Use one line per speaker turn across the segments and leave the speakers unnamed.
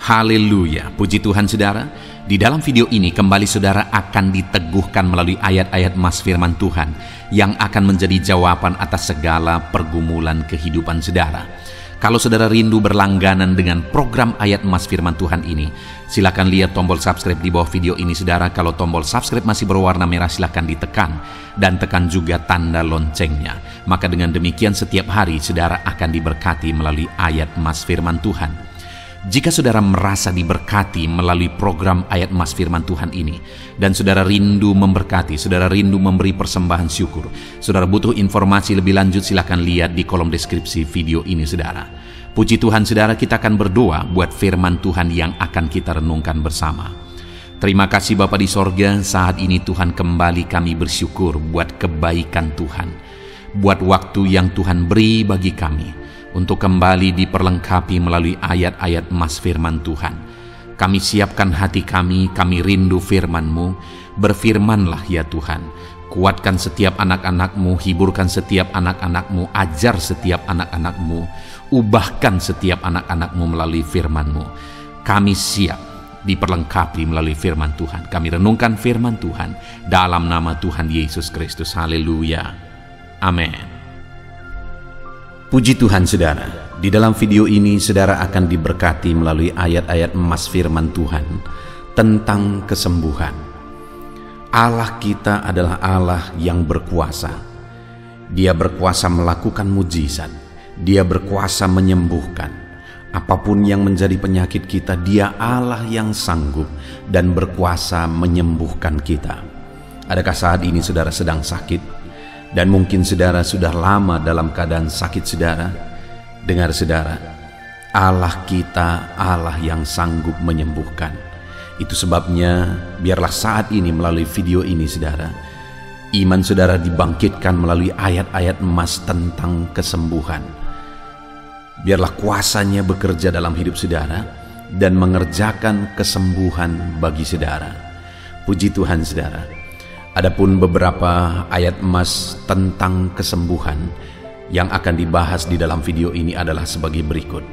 Haleluya, puji Tuhan saudara. Di dalam video ini kembali saudara akan diteguhkan melalui ayat-ayat Mas firman Tuhan yang akan menjadi jawaban atas segala pergumulan kehidupan saudara. Kalau saudara rindu berlangganan dengan program ayat Mas firman Tuhan ini, silakan lihat tombol subscribe di bawah video ini saudara. Kalau tombol subscribe masih berwarna merah, silakan ditekan dan tekan juga tanda loncengnya. Maka dengan demikian setiap hari saudara akan diberkati melalui ayat Mas firman Tuhan. Jika saudara merasa diberkati melalui program ayat Mas firman Tuhan ini, dan saudara rindu memberkati, saudara rindu memberi persembahan syukur, saudara butuh informasi lebih lanjut, silakan lihat di kolom deskripsi video ini saudara. Puji Tuhan saudara, kita akan berdoa buat firman Tuhan yang akan kita renungkan bersama. Terima kasih Bapa di sorga, saat ini Tuhan kembali kami bersyukur buat kebaikan Tuhan, buat waktu yang Tuhan beri bagi kami untuk kembali diperlengkapi melalui ayat-ayat Mas firman Tuhan. Kami siapkan hati kami rindu firman-Mu. Berfirmanlah ya Tuhan. Kuatkan setiap anak-anak-Mu, hiburkan setiap anak-anak-Mu, ajar setiap anak-anak-Mu, ubahkan setiap anak-anak-Mu melalui firman-Mu. Kami siap diperlengkapi melalui firman Tuhan. Kami renungkan firman Tuhan dalam nama Tuhan Yesus Kristus. Haleluya. Amin. Puji Tuhan saudara, di dalam video ini saudara akan diberkati melalui ayat-ayat Mas firman Tuhan tentang kesembuhan. Allah kita adalah Allah yang berkuasa. Dia berkuasa melakukan mujizat. Dia berkuasa menyembuhkan. Apapun yang menjadi penyakit kita, Dia Allah yang sanggup dan berkuasa menyembuhkan kita. Adakah saat ini saudara sedang sakit? Dan mungkin saudara sudah lama dalam keadaan sakit saudara. Dengar saudara, Allah kita Allah yang sanggup menyembuhkan. Itu sebabnya biarlah saat ini melalui video ini saudara, iman saudara dibangkitkan melalui ayat-ayat emas tentang kesembuhan. Biarlah kuasanya bekerja dalam hidup saudara dan mengerjakan kesembuhan bagi saudara. Puji Tuhan saudara. Adapun beberapa ayat emas tentang kesembuhan yang akan dibahas di dalam video ini adalah sebagai berikut.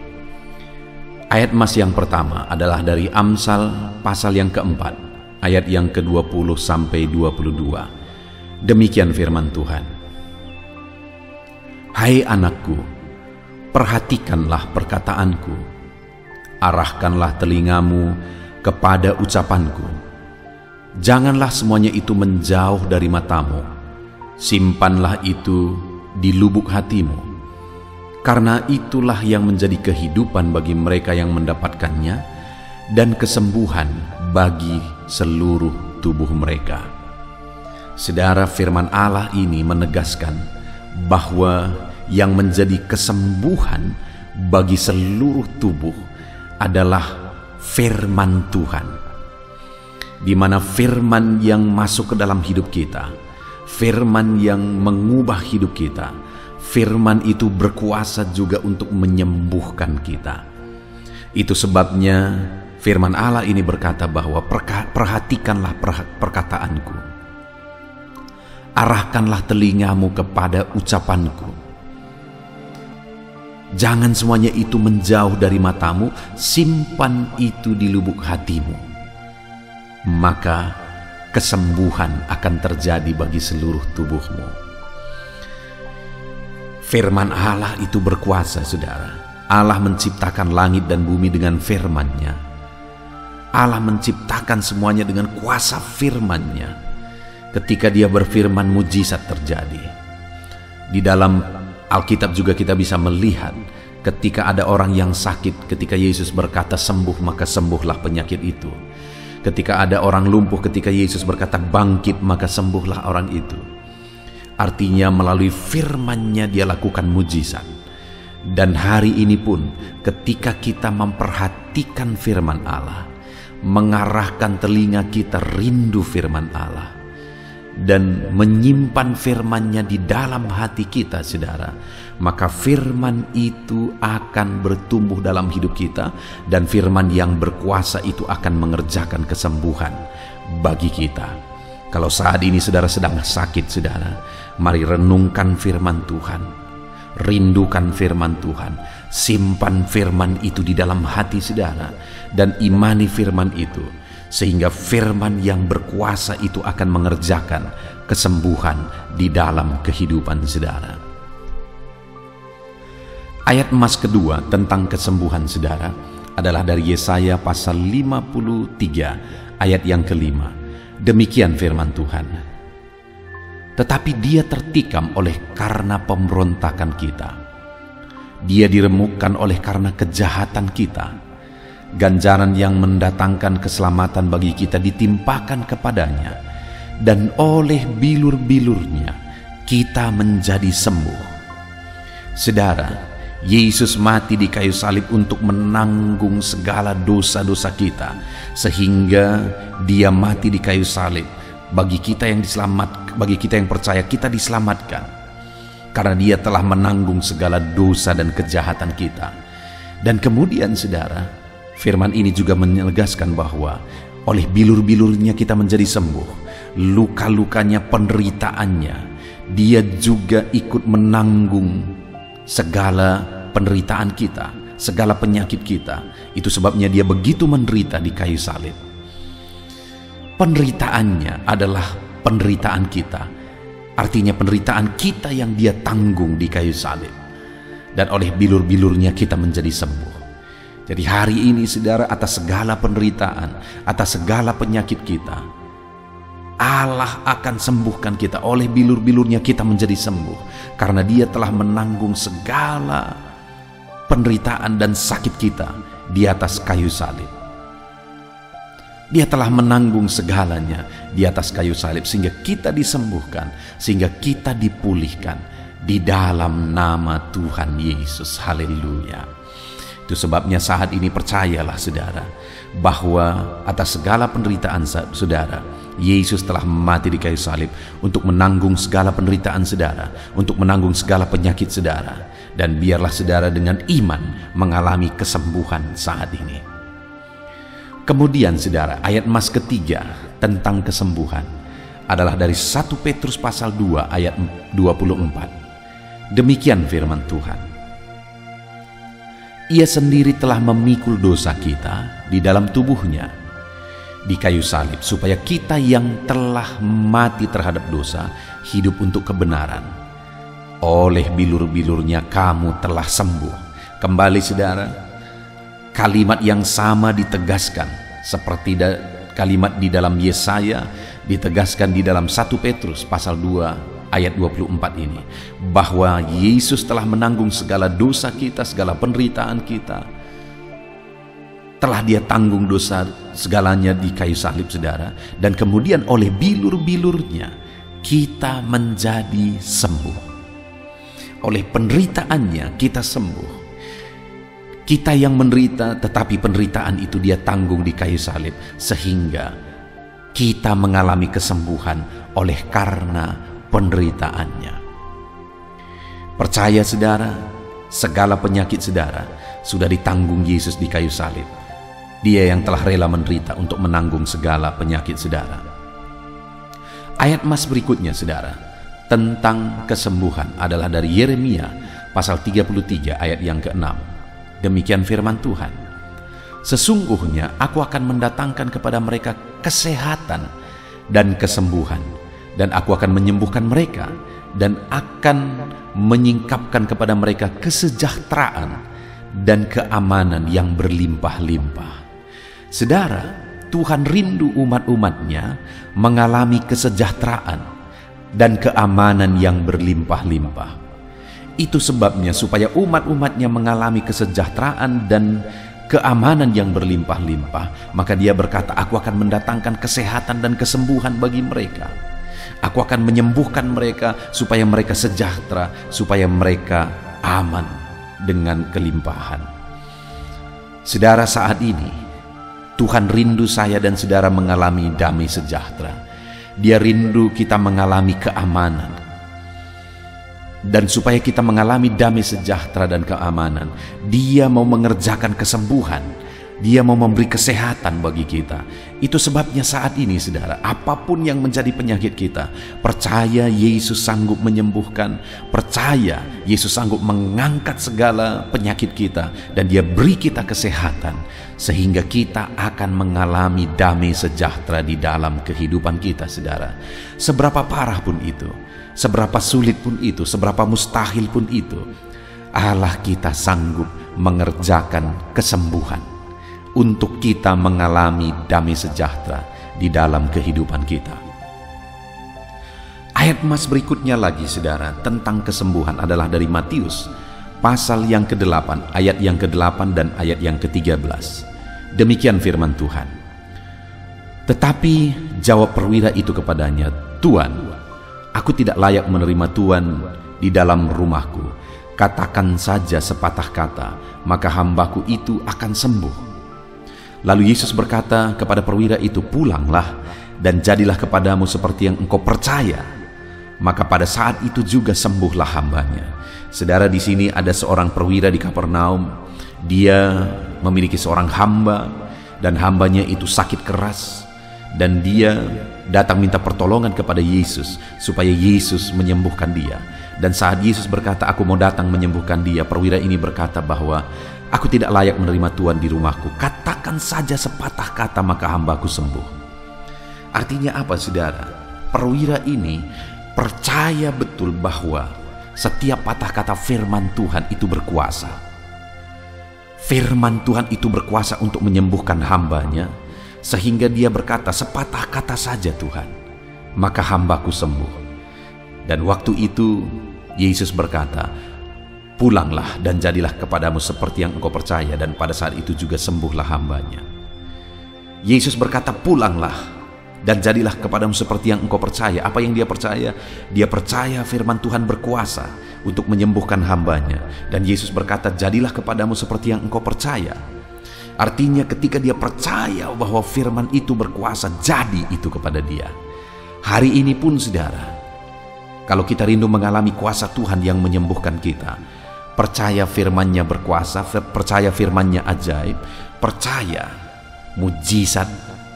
Ayat emas yang pertama adalah dari Amsal pasal yang keempat, ayat yang ke-20 sampai 22. Demikian firman Tuhan. Hai anakku, perhatikanlah perkataanku, arahkanlah telingamu kepada ucapanku. Janganlah semuanya itu menjauh dari matamu, simpanlah itu di lubuk hatimu, karena itulah yang menjadi kehidupan bagi mereka yang mendapatkannya dan kesembuhan bagi seluruh tubuh mereka. Saudara, firman Allah ini menegaskan bahwa yang menjadi kesembuhan bagi seluruh tubuh adalah firman Tuhan. Di mana firman yang masuk ke dalam hidup kita, firman yang mengubah hidup kita, firman itu berkuasa juga untuk menyembuhkan kita. Itu sebabnya firman Allah ini berkata bahwa perhatikanlah perkataanku, arahkanlah telingamu kepada ucapanku. Jangan semuanya itu menjauh dari matamu, simpan itu di lubuk hatimu. Maka kesembuhan akan terjadi bagi seluruh tubuhmu. Firman Allah itu berkuasa saudara. Allah menciptakan langit dan bumi dengan firman-Nya. Allah menciptakan semuanya dengan kuasa firman-Nya. Ketika Dia berfirman, mujizat terjadi. Di dalam Alkitab juga kita bisa melihat ketika ada orang yang sakit, ketika Yesus berkata sembuh, maka sembuhlah penyakit itu. Ketika ada orang lumpuh, ketika Yesus berkata bangkit, maka sembuhlah orang itu. Artinya melalui firman-Nya Dia lakukan mujizat. Dan hari ini pun ketika kita memperhatikan firman Allah, mengarahkan telinga kita rindu firman Allah, dan menyimpan firman-Nya di dalam hati kita saudara, maka firman itu akan bertumbuh dalam hidup kita, dan firman yang berkuasa itu akan mengerjakan kesembuhan bagi kita. Kalau saat ini saudara sedang sakit saudara, mari renungkan firman Tuhan. Rindukan firman Tuhan, simpan firman itu di dalam hati saudara, dan imani firman itu, sehingga firman yang berkuasa itu akan mengerjakan kesembuhan di dalam kehidupan saudara. Ayat emas kedua tentang kesembuhan saudara adalah dari Yesaya pasal 53 ayat yang kelima. Demikian firman Tuhan. Tetapi dia tertikam oleh karena pemberontakan kita. Dia diremukkan oleh karena kejahatan kita. Ganjaran yang mendatangkan keselamatan bagi kita ditimpakan kepadanya, dan oleh bilur-bilurnya kita menjadi sembuh. Saudara, Yesus mati di kayu salib untuk menanggung segala dosa-dosa kita, sehingga dia mati di kayu salib bagi kita yang bagi kita yang percaya, kita diselamatkan karena dia telah menanggung segala dosa dan kejahatan kita. Dan kemudian saudara, firman ini juga menegaskan bahwa oleh bilur-bilurnya kita menjadi sembuh. Luka-lukanya, penderitaannya, dia juga ikut menanggung segala penderitaan kita, segala penyakit kita. Itu sebabnya dia begitu menderita di kayu salib. Penderitaannya adalah penderitaan kita, artinya penderitaan kita yang dia tanggung di kayu salib, dan oleh bilur-bilurnya kita menjadi sembuh. Jadi hari ini saudara, atas segala penderitaan, atas segala penyakit kita, Allah akan sembuhkan kita. Oleh bilur-bilurnya kita menjadi sembuh, karena dia telah menanggung segala penderitaan dan sakit kita di atas kayu salib. Dia telah menanggung segalanya di atas kayu salib, sehingga kita disembuhkan, sehingga kita dipulihkan di dalam nama Tuhan Yesus. Haleluya. Itu sebabnya saat ini percayalah saudara, bahwa atas segala penderitaan saudara, Yesus telah mati di kayu salib untuk menanggung segala penderitaan saudara, untuk menanggung segala penyakit saudara. Dan biarlah saudara dengan iman mengalami kesembuhan saat ini. Kemudian saudara, ayat emas ketiga tentang kesembuhan adalah dari 1 Petrus pasal 2 ayat 24. Demikian firman Tuhan. Ia sendiri telah memikul dosa kita di dalam tubuhnya di kayu salib, supaya kita yang telah mati terhadap dosa hidup untuk kebenaran. Oleh bilur-bilurnya kamu telah sembuh. Kembali saudara, kalimat yang sama ditegaskan seperti kalimat di dalam Yesaya, ditegaskan di dalam 1 Petrus pasal 2 ayat 24 ini, bahwa Yesus telah menanggung segala dosa kita, segala penderitaan kita. Telah dia tanggung dosa segalanya di kayu salib saudara, dan kemudian oleh bilur-bilurnya kita menjadi sembuh. Oleh penderitaannya kita sembuh. Kita yang menderita, tetapi penderitaan itu dia tanggung di kayu salib, sehingga kita mengalami kesembuhan oleh karena penderitaannya. Percaya saudara, segala penyakit saudara sudah ditanggung Yesus di kayu salib. Dia yang telah rela menderita untuk menanggung segala penyakit saudara. Ayat emas berikutnya saudara, tentang kesembuhan adalah dari Yeremia pasal 33 ayat yang ke-6. Demikian firman Tuhan. Sesungguhnya aku akan mendatangkan kepada mereka kesehatan dan kesembuhan, dan aku akan menyembuhkan mereka, dan akan menyingkapkan kepada mereka kesejahteraan dan keamanan yang berlimpah-limpah. Saudara, Tuhan rindu umat-umatnya mengalami kesejahteraan dan keamanan yang berlimpah-limpah. Itu sebabnya supaya umat-umatnya mengalami kesejahteraan dan keamanan yang berlimpah-limpah, maka dia berkata, aku akan mendatangkan kesehatan dan kesembuhan bagi mereka. Aku akan menyembuhkan mereka supaya mereka sejahtera, supaya mereka aman dengan kelimpahan. Saudara, saat ini Tuhan rindu saya dan saudara mengalami damai sejahtera. Dia rindu kita mengalami keamanan. Dan supaya kita mengalami damai sejahtera dan keamanan, dia mau mengerjakan kesembuhan Dia mau memberi kesehatan bagi kita. Itu sebabnya saat ini saudara, apapun yang menjadi penyakit kita, percaya Yesus sanggup menyembuhkan, percaya Yesus sanggup mengangkat segala penyakit kita, dan Dia beri kita kesehatan, sehingga kita akan mengalami damai sejahtera di dalam kehidupan kita saudara. Seberapa parah pun itu, seberapa sulit pun itu, seberapa mustahil pun itu, Allah kita sanggup mengerjakan kesembuhan untuk kita mengalami damai sejahtera di dalam kehidupan kita. Ayat emas berikutnya lagi saudara tentang kesembuhan adalah dari Matius pasal yang ke-8, ayat yang ke-8 dan ayat yang ke-13. Demikian firman Tuhan. Tetapi jawab perwira itu kepadanya, "Tuan, aku tidak layak menerima Tuan di dalam rumahku. Katakan saja sepatah kata, maka hambaku itu akan sembuh." Lalu Yesus berkata kepada perwira itu, "Pulanglah dan jadilah kepadamu seperti yang engkau percaya." Maka pada saat itu juga sembuhlah hambanya. Saudara, di sini ada seorang perwira di Kapernaum. Dia memiliki seorang hamba, dan hambanya itu sakit keras, dan dia datang minta pertolongan kepada Yesus supaya Yesus menyembuhkan dia. Dan saat Yesus berkata, "Aku mau datang menyembuhkan dia," perwira ini berkata bahwa, "Aku tidak layak menerima Tuhan di rumahku. Katakan saja sepatah kata, maka hambaku sembuh." Artinya apa saudara? Perwira ini percaya betul bahwa setiap patah kata firman Tuhan itu berkuasa. Firman Tuhan itu berkuasa untuk menyembuhkan hambanya, sehingga dia berkata, "Sepatah kata saja Tuhan, maka hambaku sembuh." Dan waktu itu Yesus berkata, "Pulanglah dan jadilah kepadamu seperti yang engkau percaya," dan pada saat itu juga sembuhlah hambanya. Yesus berkata, "Pulanglah dan jadilah kepadamu seperti yang engkau percaya." Apa yang dia percaya? Dia percaya firman Tuhan berkuasa untuk menyembuhkan hambanya. Dan Yesus berkata, "Jadilah kepadamu seperti yang engkau percaya." Artinya ketika dia percaya bahwa firman itu berkuasa, jadi itu kepada dia. Hari ini pun saudara, kalau kita rindu mengalami kuasa Tuhan yang menyembuhkan kita, percaya firman-Nya berkuasa, percaya firman-Nya ajaib, percaya mujizat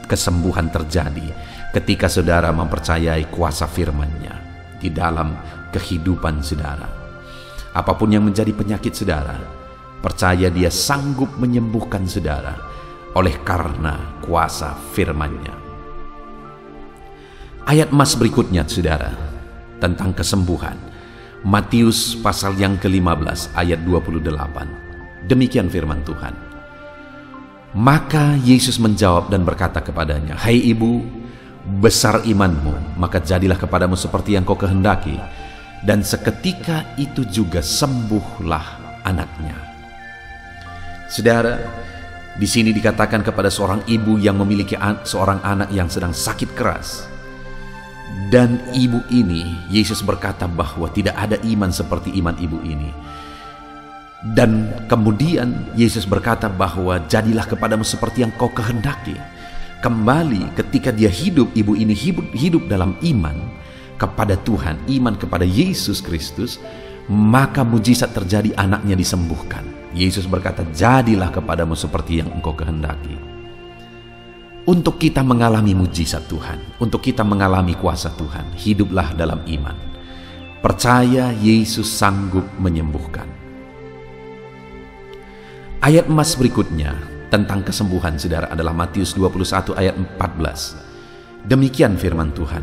kesembuhan terjadi ketika saudara mempercayai kuasa firman-Nya di dalam kehidupan saudara. Apapun yang menjadi penyakit saudara, percaya Dia sanggup menyembuhkan saudara oleh karena kuasa firman-Nya. Ayat emas berikutnya saudara tentang kesembuhan, Matius pasal yang ke-15 ayat 28. Demikian firman Tuhan. Maka Yesus menjawab dan berkata kepadanya, "Hai ibu, besar imanmu, maka jadilah kepadamu seperti yang kau kehendaki." Dan seketika itu juga sembuhlah anaknya. Saudara, di sini dikatakan kepada seorang ibu yang memiliki seorang anak yang sedang sakit keras. Dan ibu ini, Yesus berkata bahwa tidak ada iman seperti iman ibu ini. Dan kemudian Yesus berkata bahwa jadilah kepadamu seperti yang kau kehendaki. Kembali ketika dia hidup, ibu ini hidup dalam iman kepada Tuhan, iman kepada Yesus Kristus, maka mujizat terjadi, anaknya disembuhkan. Yesus berkata, "Jadilah kepadamu seperti yang engkau kehendaki." Untuk kita mengalami mujizat Tuhan, untuk kita mengalami kuasa Tuhan, hiduplah dalam iman. Percaya Yesus sanggup menyembuhkan. Ayat emas berikutnya tentang kesembuhan saudara adalah Matius 21 ayat 14. Demikian firman Tuhan.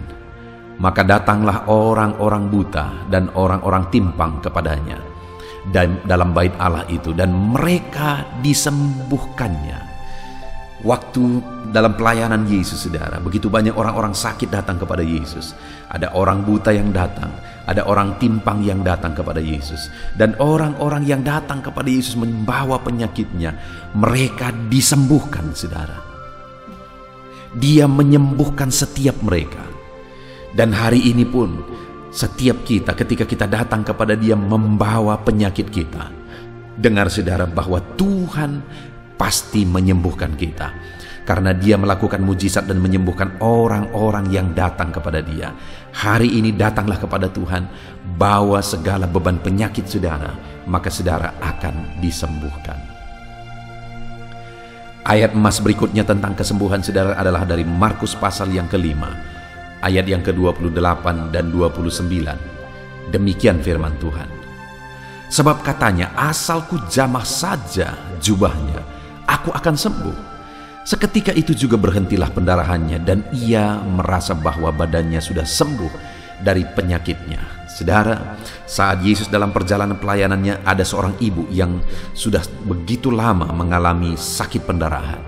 Maka datanglah orang-orang buta dan orang-orang timpang kepadanya dalam bait Allah itu, dan mereka disembuhkannya. Waktu dalam pelayanan Yesus saudara, begitu banyak orang-orang sakit datang kepada Yesus. Ada orang buta yang datang, ada orang timpang yang datang kepada Yesus. Dan orang-orang yang datang kepada Yesus membawa penyakitnya, mereka disembuhkan saudara. Dia menyembuhkan setiap mereka. Dan hari ini pun setiap kita ketika kita datang kepada Dia membawa penyakit kita, dengar saudara bahwa Tuhan pasti menyembuhkan kita, karena Dia melakukan mujizat dan menyembuhkan orang-orang yang datang kepada Dia. Hari ini datanglah kepada Tuhan, bawa segala beban penyakit saudara, maka saudara akan disembuhkan. Ayat emas berikutnya tentang kesembuhan saudara adalah dari Markus pasal yang ke-5, ayat yang ke-28 dan 29. Demikian firman Tuhan. Sebab katanya, asalku jamah saja jubahnya, aku akan sembuh. Seketika itu juga berhentilah pendarahannya dan ia merasa bahwa badannya sudah sembuh dari penyakitnya. Saudara, saat Yesus dalam perjalanan pelayanannya, ada seorang ibu yang sudah begitu lama mengalami sakit pendarahan.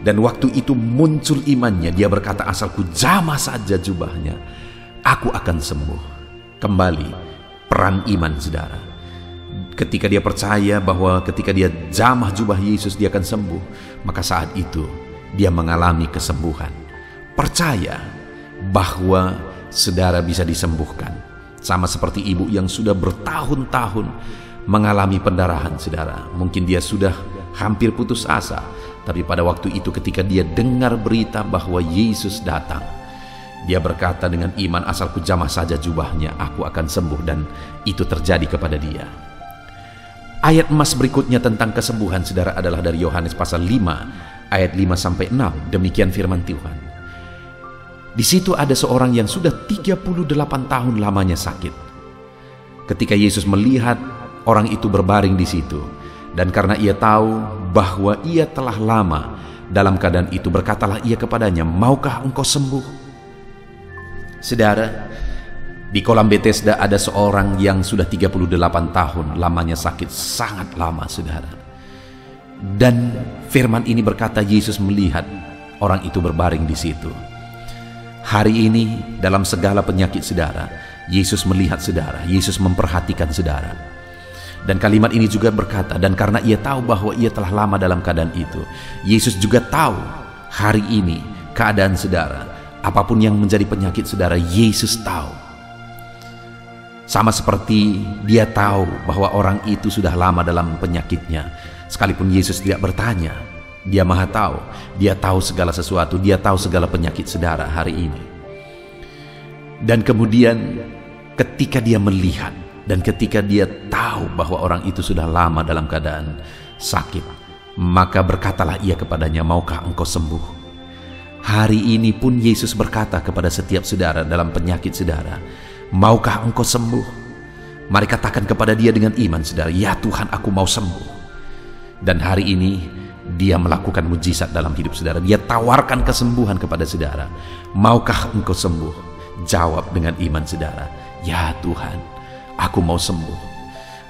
Dan waktu itu muncul imannya, dia berkata, asalku jamah saja jubahnya, aku akan sembuh. Kembali, peran iman saudara. Ketika dia percaya bahwa ketika dia jamah jubah Yesus dia akan sembuh, maka saat itu dia mengalami kesembuhan. Percaya bahwa saudara bisa disembuhkan. Sama seperti ibu yang sudah bertahun-tahun mengalami pendarahan saudara. Mungkin dia sudah hampir putus asa, tapi pada waktu itu ketika dia dengar berita bahwa Yesus datang, dia berkata dengan iman, asalku jamah saja jubahnya, aku akan sembuh. Dan itu terjadi kepada dia. Ayat emas berikutnya tentang kesembuhan saudara adalah dari Yohanes pasal 5 ayat 5-6. Demikian firman Tuhan. Di situ ada seorang yang sudah 38 tahun lamanya sakit. Ketika Yesus melihat orang itu berbaring di situ, dan karena ia tahu bahwa ia telah lama dalam keadaan itu, berkatalah ia kepadanya, maukah engkau sembuh? Saudara, di kolam Bethesda ada seorang yang sudah 38 tahun lamanya sakit, sangat lama saudara. Dan firman ini berkata, Yesus melihat orang itu berbaring di situ. Hari ini dalam segala penyakit saudara, Yesus melihat saudara, Yesus memperhatikan saudara. Dan kalimat ini juga berkata, dan karena ia tahu bahwa ia telah lama dalam keadaan itu, Yesus juga tahu hari ini keadaan saudara. Apapun yang menjadi penyakit saudara, Yesus tahu. Sama seperti dia tahu bahwa orang itu sudah lama dalam penyakitnya, sekalipun Yesus tidak bertanya. Dia maha tahu, dia tahu segala sesuatu, dia tahu segala penyakit saudara hari ini. Dan kemudian ketika dia melihat dan ketika dia tahu bahwa orang itu sudah lama dalam keadaan sakit, maka berkatalah ia kepadanya, maukah engkau sembuh? Hari ini pun Yesus berkata kepada setiap saudara dalam penyakit saudara, maukah engkau sembuh? Mari katakan kepada dia dengan iman saudara, ya Tuhan, aku mau sembuh. Dan hari ini dia melakukan mujizat dalam hidup saudara. Dia tawarkan kesembuhan kepada saudara. Maukah engkau sembuh? Jawab dengan iman saudara, ya Tuhan, aku mau sembuh.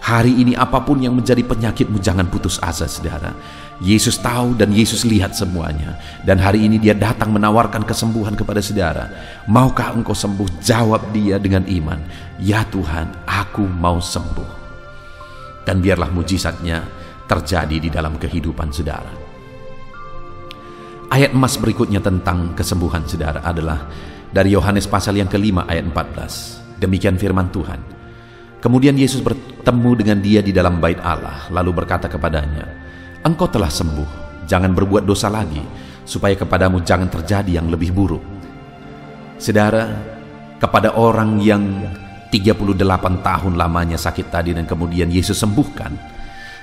Hari ini apapun yang menjadi penyakitmu, jangan putus asa saudara. Yesus tahu dan Yesus lihat semuanya. Dan hari ini dia datang menawarkan kesembuhan kepada saudara. Maukah engkau sembuh? Jawab dia dengan iman, ya Tuhan, aku mau sembuh. Dan biarlah mujizatnya terjadi di dalam kehidupan saudara. Ayat emas berikutnya tentang kesembuhan saudara adalah dari Yohanes pasal yang ke-5 ayat 14. Demikian firman Tuhan. Kemudian Yesus bertemu dengan dia di dalam bait Allah, lalu berkata kepadanya, engkau telah sembuh, jangan berbuat dosa lagi, supaya kepadamu jangan terjadi yang lebih buruk. Saudara, kepada orang yang 38 tahun lamanya sakit tadi dan kemudian Yesus sembuhkan,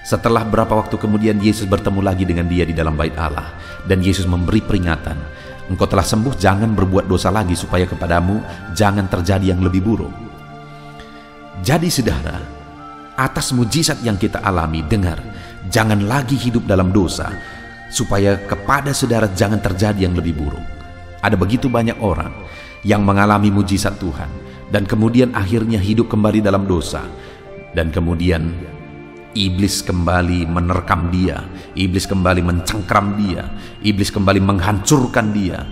setelah berapa waktu kemudian Yesus bertemu lagi dengan dia di dalam bait Allah, dan Yesus memberi peringatan, engkau telah sembuh, jangan berbuat dosa lagi supaya kepadamu jangan terjadi yang lebih buruk. Jadi saudara, atas mujizat yang kita alami, dengar, jangan lagi hidup dalam dosa supaya kepada saudara jangan terjadi yang lebih buruk. Ada begitu banyak orang yang mengalami mujizat Tuhan dan kemudian akhirnya hidup kembali dalam dosa, dan kemudian iblis kembali menerkam dia, iblis kembali mencengkram dia, iblis kembali menghancurkan dia,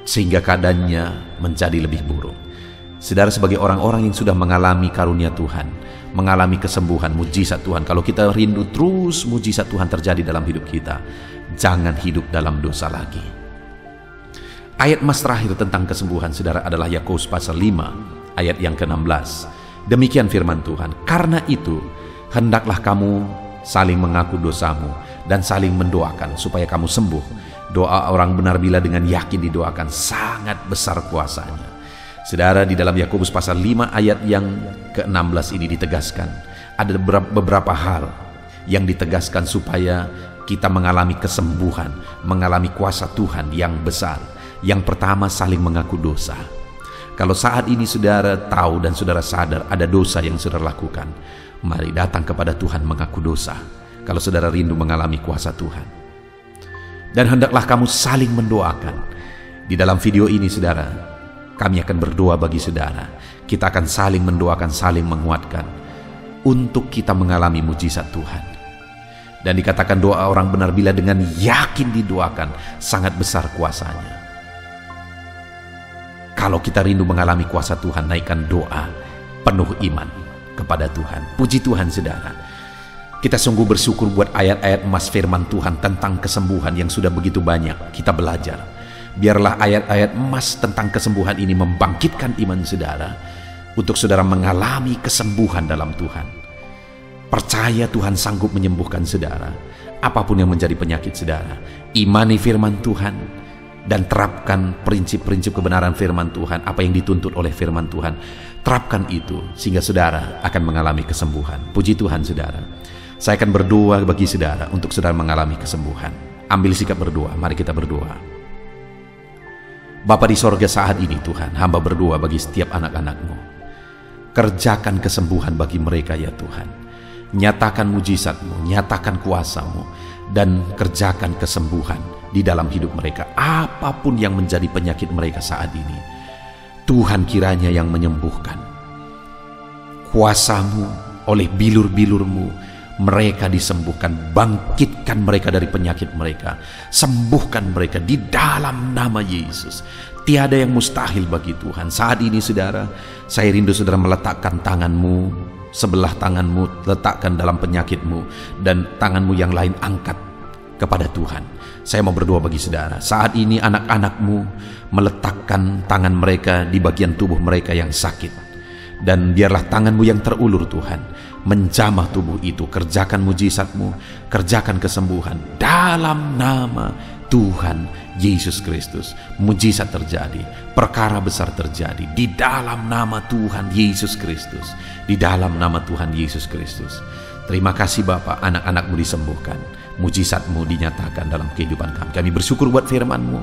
sehingga keadaannya menjadi lebih buruk. Saudara, sebagai orang-orang yang sudah mengalami karunia Tuhan, mengalami kesembuhan, mujizat Tuhan, kalau kita rindu terus mujizat Tuhan terjadi dalam hidup kita, jangan hidup dalam dosa lagi. Ayat emas terakhir tentang kesembuhan saudara adalah Yakobus pasal 5 ayat yang ke-16. Demikian firman Tuhan, karena itu hendaklah kamu saling mengaku dosamu dan saling mendoakan supaya kamu sembuh. Doa orang benar bila dengan yakin didoakan sangat besar kuasanya. Saudara, di dalam Yakobus pasal 5 ayat yang ke-16 ini ditegaskan, ada beberapa hal yang ditegaskan supaya kita mengalami kesembuhan, mengalami kuasa Tuhan yang besar. Yang pertama, saling mengaku dosa. Kalau saat ini saudara tahu dan saudara sadar ada dosa yang saudara lakukan, mari datang kepada Tuhan mengaku dosa. Kalau saudara rindu mengalami kuasa Tuhan. Dan hendaklah kamu saling mendoakan. Di dalam video ini saudara, kami akan berdoa bagi saudara. Kita akan saling mendoakan, saling menguatkan untuk kita mengalami mujizat Tuhan. Dan dikatakan doa orang benar bila dengan yakin didoakan, sangat besar kuasanya. Kalau kita rindu mengalami kuasa Tuhan, naikkan doa penuh iman kepada Tuhan. Puji Tuhan saudara. Kita sungguh bersyukur buat ayat-ayat emas firman Tuhan tentang kesembuhan yang sudah begitu banyak kita belajar. Biarlah ayat-ayat emas tentang kesembuhan ini membangkitkan iman saudara untuk saudara mengalami kesembuhan dalam Tuhan. Percaya Tuhan sanggup menyembuhkan saudara, apapun yang menjadi penyakit saudara. Imani firman Tuhan dan terapkan prinsip-prinsip kebenaran firman Tuhan, apa yang dituntut oleh firman Tuhan. Terapkan itu sehingga saudara akan mengalami kesembuhan. Puji Tuhan saudara. Saya akan berdoa bagi saudara untuk saudara mengalami kesembuhan. Ambil sikap berdoa, mari kita berdoa. Bapa di sorga, saat ini Tuhan, hamba berdoa bagi setiap anak-anak-Mu. Kerjakan kesembuhan bagi mereka ya Tuhan. Nyatakan mujizat-Mu, nyatakan kuasa-Mu, dan kerjakan kesembuhan di dalam hidup mereka. Apapun yang menjadi penyakit mereka saat ini, Tuhan kiranya yang menyembuhkan. Kuasa-Mu, oleh bilur-bilur-Mu, mereka disembuhkan. Bangkitkan mereka dari penyakit mereka, sembuhkan mereka di dalam nama Yesus. Tiada yang mustahil bagi Tuhan. Saat ini saudara, saya rindu saudara meletakkan tanganmu, sebelah tanganmu letakkan dalam penyakitmu, dan tanganmu yang lain angkat kepada Tuhan. Saya mau berdoa bagi saudara. Saat ini anak-anakmu meletakkan tangan mereka di bagian tubuh mereka yang sakit, dan biarlah tanganmu yang terulur Tuhan menjamah tubuh itu. Kerjakan mujizat-Mu, kerjakan kesembuhan dalam nama Tuhan Yesus Kristus. Mujizat terjadi, perkara besar terjadi di dalam nama Tuhan Yesus Kristus, di dalam nama Tuhan Yesus Kristus. Terima kasih Bapa, anak-anak-Mu disembuhkan, mujizat-Mu dinyatakan dalam kehidupan kami. Kami bersyukur buat firman-Mu.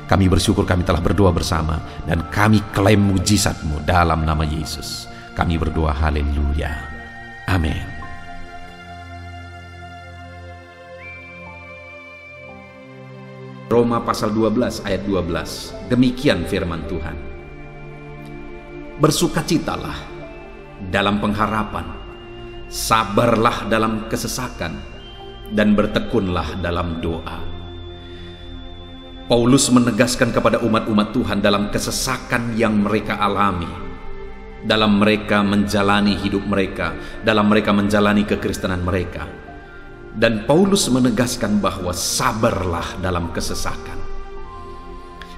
Kami bersyukur kami telah berdoa bersama, dan kami klaim mujizat-Mu dalam nama Yesus. Kami berdoa, haleluya. Amin. Roma pasal 12 ayat 12. Demikian firman Tuhan. Bersukacitalah dalam pengharapan, sabarlah dalam kesesakan, dan bertekunlah dalam doa. Paulus menegaskan kepada umat-umat Tuhan dalam kesesakan yang mereka alami, dalam mereka menjalani hidup mereka, dalam mereka menjalani kekristenan mereka. Dan Paulus menegaskan bahwa sabarlah dalam kesesakan.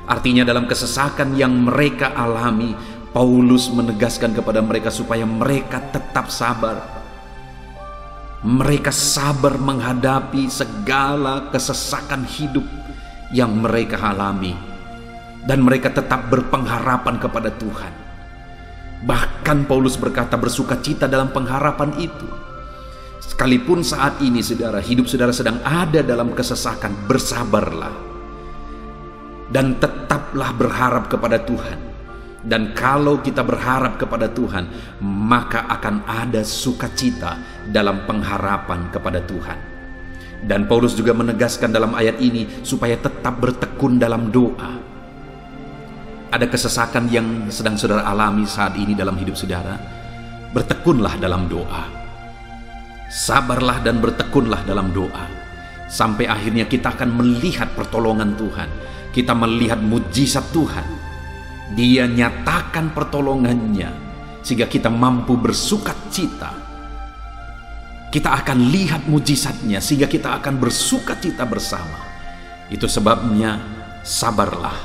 Artinya dalam kesesakan yang mereka alami, Paulus menegaskan kepada mereka supaya mereka tetap sabar. Mereka sabar menghadapi segala kesesakan hidup yang mereka alami, dan mereka tetap berpengharapan kepada Tuhan. Bahkan Paulus berkata bersukacita dalam pengharapan itu. Sekalipun saat ini saudara, hidup saudara sedang ada dalam kesesakan, bersabarlah dan tetaplah berharap kepada Tuhan. Dan kalau kita berharap kepada Tuhan, maka akan ada sukacita dalam pengharapan kepada Tuhan. Dan Paulus juga menegaskan dalam ayat ini supaya tetap bertekun dalam doa. Ada kesesakan yang sedang saudara alami saat ini dalam hidup saudara, bertekunlah dalam doa. Sabarlah dan bertekunlah dalam doa, sampai akhirnya kita akan melihat pertolongan Tuhan. Kita melihat mujizat Tuhan. Dia nyatakan pertolongannya sehingga kita mampu bersukacita. Kita akan lihat mujizatnya sehingga kita akan bersukacita bersama. Itu sebabnya sabarlah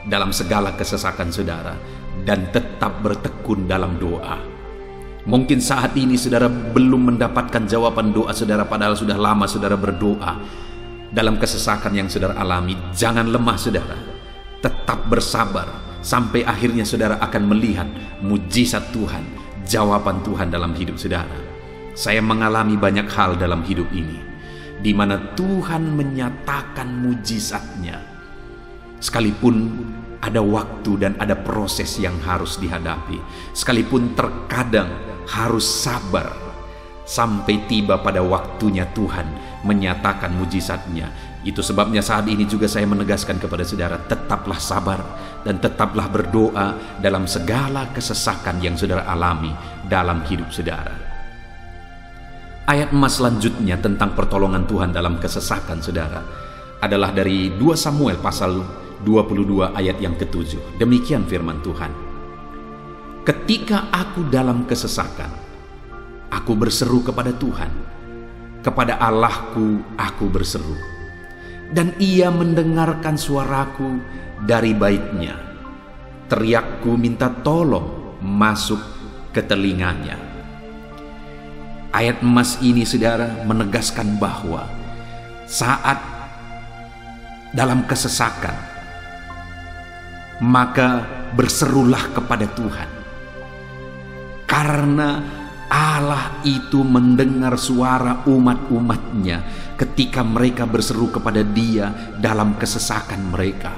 dalam segala kesesakan saudara, dan tetap bertekun dalam doa. Mungkin saat ini saudara belum mendapatkan jawaban doa saudara, padahal sudah lama saudara berdoa dalam kesesakan yang saudara alami. Jangan lemah saudara, tetap bersabar sampai akhirnya saudara akan melihat mujizat Tuhan, jawaban Tuhan dalam hidup saudara. Saya mengalami banyak hal dalam hidup ini, di mana Tuhan menyatakan mujizatnya. Sekalipun ada waktu dan ada proses yang harus dihadapi, sekalipun terkadang harus sabar sampai tiba pada waktunya Tuhan menyatakan mujizatnya. Itu sebabnya saat ini juga saya menegaskan kepada saudara, tetaplah sabar dan tetaplah berdoa dalam segala kesesakan yang saudara alami dalam hidup saudara. Ayat emas selanjutnya tentang pertolongan Tuhan dalam kesesakan saudara adalah dari 2 Samuel pasal 22 ayat yang ke-7. Demikian firman Tuhan. Ketika aku dalam kesesakan, aku berseru kepada Tuhan, kepada Allahku aku berseru, dan Ia mendengarkan suaraku dari baitnya. Teriakku minta tolong masuk ke telinganya. Ayat emas ini saudara menegaskan bahwa saat dalam kesesakan, maka berserulah kepada Tuhan, karena Allah itu mendengar suara umat-umatnya ketika mereka berseru kepada Dia dalam kesesakan mereka.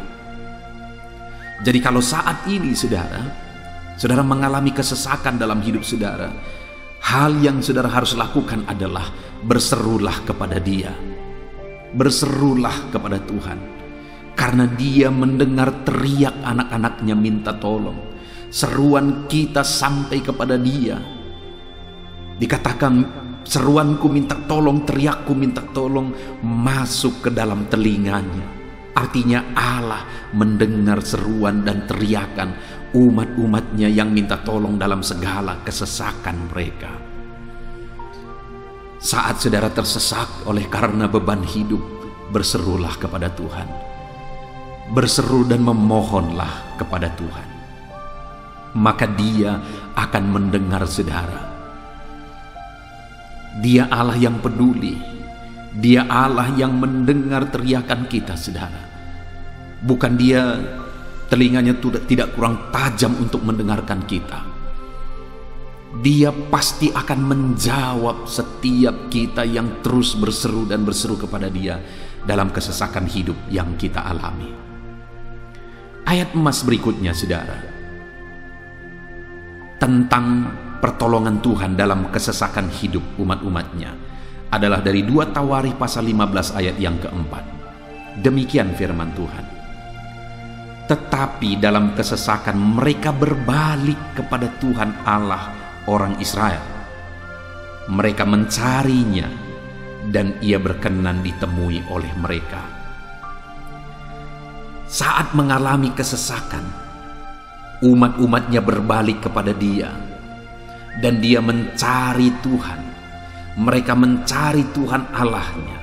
Jadi kalau saat ini saudara mengalami kesesakan dalam hidup saudara, hal yang saudara harus lakukan adalah berserulah kepada Dia. Berserulah kepada Tuhan, karena Dia mendengar teriak anak-anaknya minta tolong. Seruan kita sampai kepada Dia. Dikatakan seruanku minta tolong, teriakku minta tolong masuk ke dalam telinganya. Artinya Allah mendengar seruan dan teriakan umat-umatnya yang minta tolong dalam segala kesesakan mereka. Saat saudara tersesak oleh karena beban hidup, berserulah kepada Tuhan. Berseru dan memohonlah kepada Tuhan, maka Dia akan mendengar saudara. Dia Allah yang peduli. Dia Allah yang mendengar teriakan kita saudara. Bukan Dia telinganya tidak kurang tajam untuk mendengarkan kita. Dia pasti akan menjawab setiap kita yang terus berseru dan berseru kepada Dia dalam kesesakan hidup yang kita alami. Ayat emas berikutnya saudara, tentang pertolongan Tuhan dalam kesesakan hidup umat-umatnya adalah dari 2 Tawarikh pasal 15 ayat yang keempat. Demikian firman Tuhan. Tetapi dalam kesesakan mereka berbalik kepada Tuhan Allah orang Israel. Mereka mencarinya dan Ia berkenan ditemui oleh mereka. Saat mengalami kesesakan, umat-umatnya berbalik kepada Dia dan Dia mencari Tuhan. Mereka mencari Tuhan Allahnya,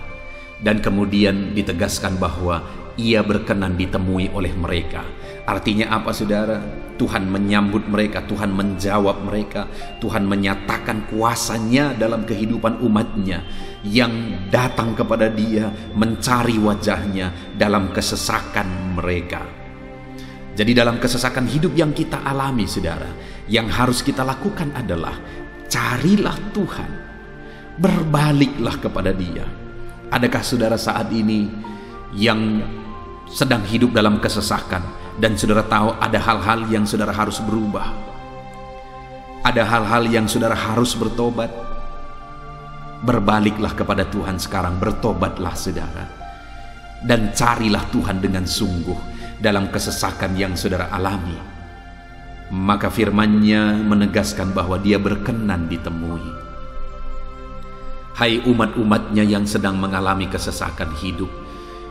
dan kemudian ditegaskan bahwa Ia berkenan ditemui oleh mereka. Artinya apa saudara? Tuhan menyambut mereka, Tuhan menjawab mereka, Tuhan menyatakan kuasa-Nya dalam kehidupan umatnya yang datang kepada Dia, mencari wajah-Nya dalam kesesakan mereka. Jadi dalam kesesakan hidup yang kita alami saudara, yang harus kita lakukan adalah carilah Tuhan, berbaliklah kepada Dia. Adakah saudara saat ini yang sedang hidup dalam kesesakan dan saudara tahu ada hal-hal yang saudara harus berubah, ada hal-hal yang saudara harus bertobat? Berbaliklah kepada Tuhan sekarang, bertobatlah saudara, dan carilah Tuhan dengan sungguh dalam kesesakan yang saudara alami. Maka firman-Nya menegaskan bahwa Dia berkenan ditemui. Hai umat-umat-Nya yang sedang mengalami kesesakan hidup,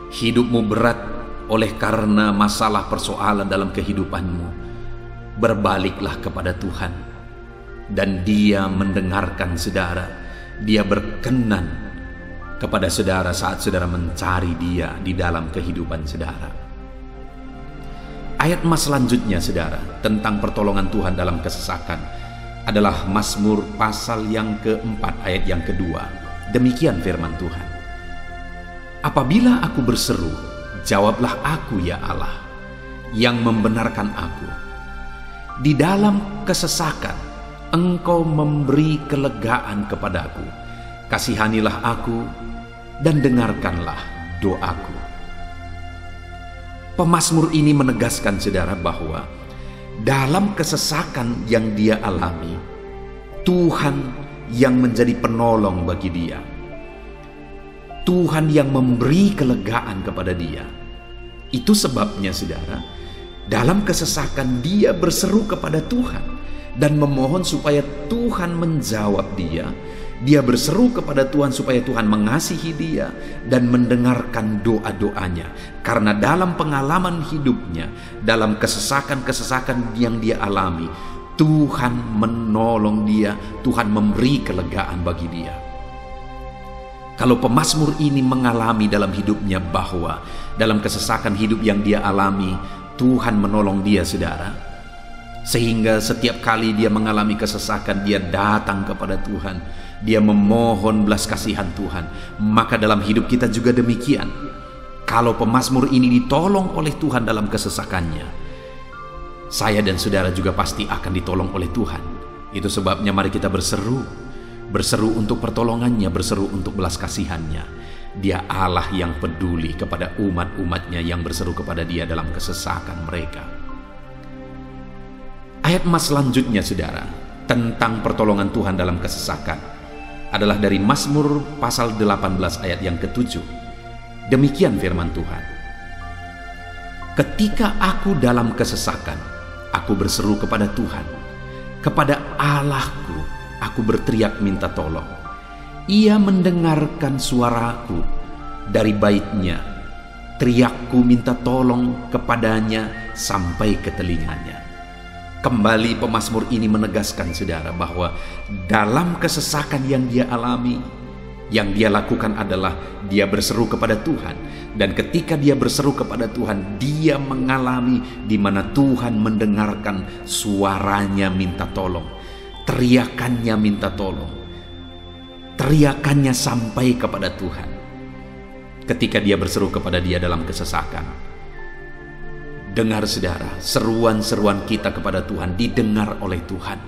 hidupmu berat oleh karena masalah persoalan dalam kehidupanmu, berbaliklah kepada Tuhan dan Dia mendengarkan saudara. Dia berkenan kepada saudara saat saudara mencari Dia di dalam kehidupan saudara. Ayat emas selanjutnya saudara tentang pertolongan Tuhan dalam kesesakan adalah Mazmur pasal yang keempat ayat yang kedua. Demikian firman Tuhan. Apabila aku berseru, jawablah aku ya Allah, yang membenarkan aku. Di dalam kesesakan Engkau memberi kelegaan kepadaku. Kasihanilah aku dan dengarkanlah doaku. Pemazmur ini menegaskan saudara bahwa dalam kesesakan yang dia alami, Tuhan yang menjadi penolong bagi dia. Tuhan yang memberi kelegaan kepada dia. Itu sebabnya saudara, dalam kesesakan dia berseru kepada Tuhan dan memohon supaya Tuhan menjawab dia. Dia berseru kepada Tuhan supaya Tuhan mengasihi dia dan mendengarkan doa-doanya. Karena dalam pengalaman hidupnya, dalam kesesakan-kesesakan yang dia alami, Tuhan menolong dia, Tuhan memberi kelegaan bagi dia. Kalau pemazmur ini mengalami dalam hidupnya bahwa dalam kesesakan hidup yang dia alami, Tuhan menolong dia saudara, sehingga setiap kali dia mengalami kesesakan, dia datang kepada Tuhan, dia memohon belas kasihan Tuhan. Maka dalam hidup kita juga demikian. Kalau pemazmur ini ditolong oleh Tuhan dalam kesesakannya, saya dan saudara juga pasti akan ditolong oleh Tuhan. Itu sebabnya mari kita berseru untuk pertolongannya, berseru untuk belas kasihannya. Dia Allah yang peduli kepada umat-umatnya yang berseru kepada dia dalam kesesakan mereka. Ayat emas selanjutnya saudara, tentang pertolongan Tuhan dalam kesesakan adalah dari Mazmur pasal 18 ayat yang ke-7. Demikian firman Tuhan. Ketika aku dalam kesesakan, aku berseru kepada Tuhan. Kepada Allahku, aku berteriak minta tolong. Ia mendengarkan suaraku dari baitnya. Teriakku minta tolong kepadanya sampai ke telinganya. Kembali pemazmur ini menegaskan saudara bahwa dalam kesesakan yang dia alami, yang dia lakukan adalah dia berseru kepada Tuhan. Dan ketika dia berseru kepada Tuhan, dia mengalami di mana Tuhan mendengarkan suaranya minta tolong, teriakannya minta tolong, teriakannya sampai kepada Tuhan. Ketika dia berseru kepada dia dalam kesesakan, dengar saudara, seruan-seruan kita kepada Tuhan didengar oleh Tuhan.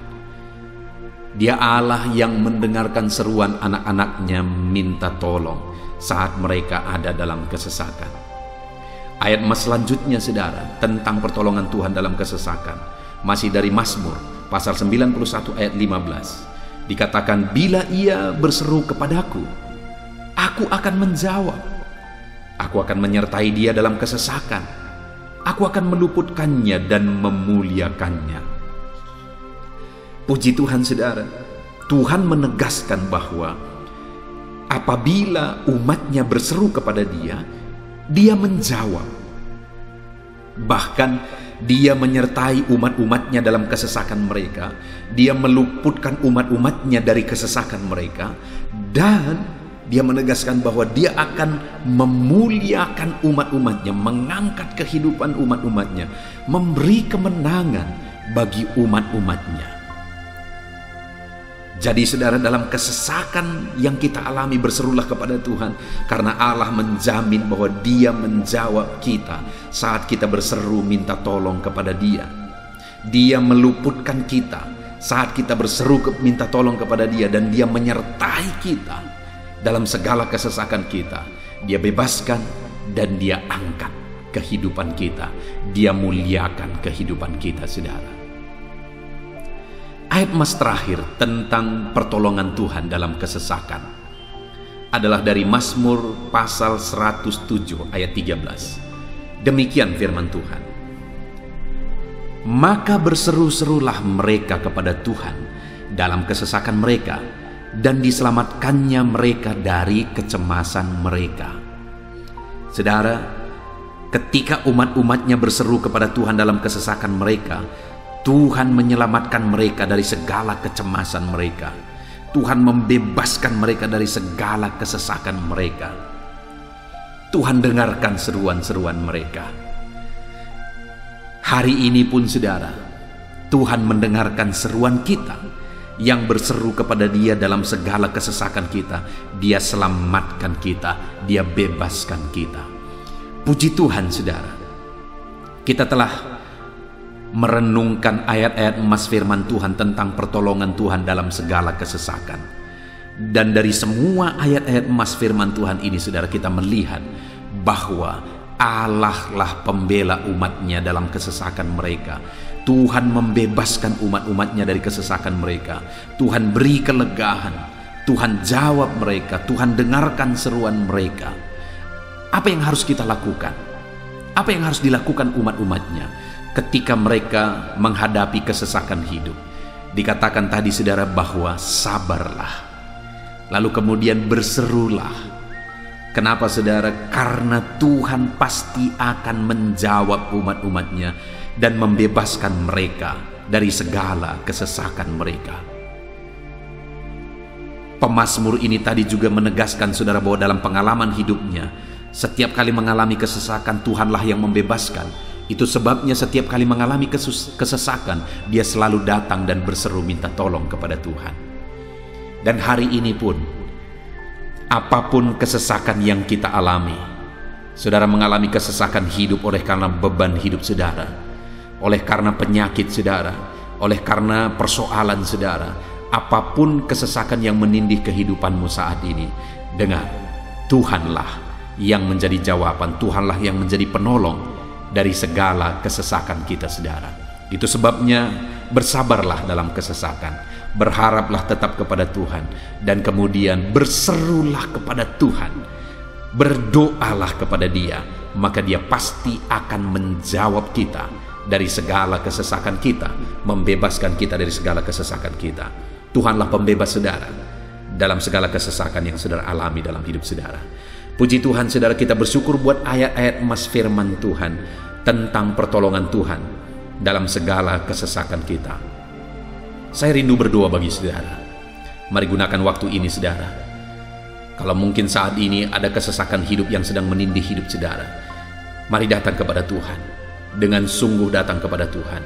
Dia Allah yang mendengarkan seruan anak-anaknya minta tolong saat mereka ada dalam kesesakan. Ayat selanjutnya saudara, tentang pertolongan Tuhan dalam kesesakan, masih dari Mazmur pasal 91 ayat 15. Dikatakan, bila ia berseru kepadaku, aku akan menjawab. Aku akan menyertai dia dalam kesesakan. Aku akan meluputkannya dan memuliakannya. Puji Tuhan saudara, Tuhan menegaskan bahwa apabila umatnya berseru kepada dia, dia menjawab. Bahkan dia menyertai umat-umatnya dalam kesesakan mereka. Dia meluputkan umat-umatnya dari kesesakan mereka. Dan dia menegaskan bahwa dia akan memuliakan umat-umatnya, mengangkat kehidupan umat-umatnya, memberi kemenangan bagi umat-umatnya. Jadi saudara, dalam kesesakan yang kita alami, berserulah kepada Tuhan, karena Allah menjamin bahwa dia menjawab kita saat kita berseru minta tolong kepada dia. Dia meluputkan kita saat kita berseru minta tolong kepada dia, dan dia menyertai kita dalam segala kesesakan kita. Dia bebaskan dan dia angkat kehidupan kita. Dia muliakan kehidupan kita saudara. Ayat mas terakhir tentang pertolongan Tuhan dalam kesesakan adalah dari Mazmur pasal 107 ayat 13. Demikian firman Tuhan. Maka berseru-serulah mereka kepada Tuhan dalam kesesakan mereka, dan diselamatkannya mereka dari kecemasan mereka. Saudara, ketika umat-umatnya berseru kepada Tuhan dalam kesesakan mereka, Tuhan menyelamatkan mereka dari segala kecemasan mereka. Tuhan membebaskan mereka dari segala kesesakan mereka. Tuhan dengarkan seruan-seruan mereka. Hari ini pun saudara, Tuhan mendengarkan seruan kita yang berseru kepada dia dalam segala kesesakan kita. Dia selamatkan kita, dia bebaskan kita. Puji Tuhan saudara, kita telah merenungkan ayat-ayat emas firman Tuhan tentang pertolongan Tuhan dalam segala kesesakan. Dan dari semua ayat-ayat emas firman Tuhan ini, saudara, kita melihat bahwa Allah lah pembela umatnya dalam kesesakan mereka. Tuhan membebaskan umat-umatnya dari kesesakan mereka. Tuhan beri kelegaan, Tuhan jawab mereka, Tuhan dengarkan seruan mereka. Apa yang harus kita lakukan? Apa yang harus dilakukan umat-umatnya ketika mereka menghadapi kesesakan hidup? Dikatakan tadi, saudara, bahwa sabarlah. Lalu kemudian berserulah. Kenapa, saudara? Karena Tuhan pasti akan menjawab umat-umatnya dan membebaskan mereka dari segala kesesakan mereka. Pemazmur ini tadi juga menegaskan, saudara, bahwa dalam pengalaman hidupnya, setiap kali mengalami kesesakan, Tuhanlah yang membebaskan. Itu sebabnya setiap kali mengalami kesesakan, dia selalu datang dan berseru minta tolong kepada Tuhan. Dan hari ini pun, apapun kesesakan yang kita alami, saudara mengalami kesesakan hidup oleh karena beban hidup saudara, oleh karena penyakit saudara, oleh karena persoalan saudara, apapun kesesakan yang menindih kehidupanmu saat ini, dengar, Tuhanlah yang menjadi jawaban, Tuhanlah yang menjadi penolong dari segala kesesakan kita, saudara. Itu sebabnya bersabarlah dalam kesesakan, berharaplah tetap kepada Tuhan, dan kemudian berserulah kepada Tuhan, berdoalah kepada Dia, maka Dia pasti akan menjawab kita dari segala kesesakan kita, membebaskan kita dari segala kesesakan kita. Tuhanlah pembebas saudara dalam segala kesesakan yang saudara alami dalam hidup saudara. Puji Tuhan, saudara, kita bersyukur buat ayat-ayat emas firman Tuhan tentang pertolongan Tuhan dalam segala kesesakan kita. Saya rindu berdoa bagi saudara. Mari gunakan waktu ini, saudara. Kalau mungkin saat ini ada kesesakan hidup yang sedang menindih hidup saudara, mari datang kepada Tuhan. Dengan sungguh datang kepada Tuhan.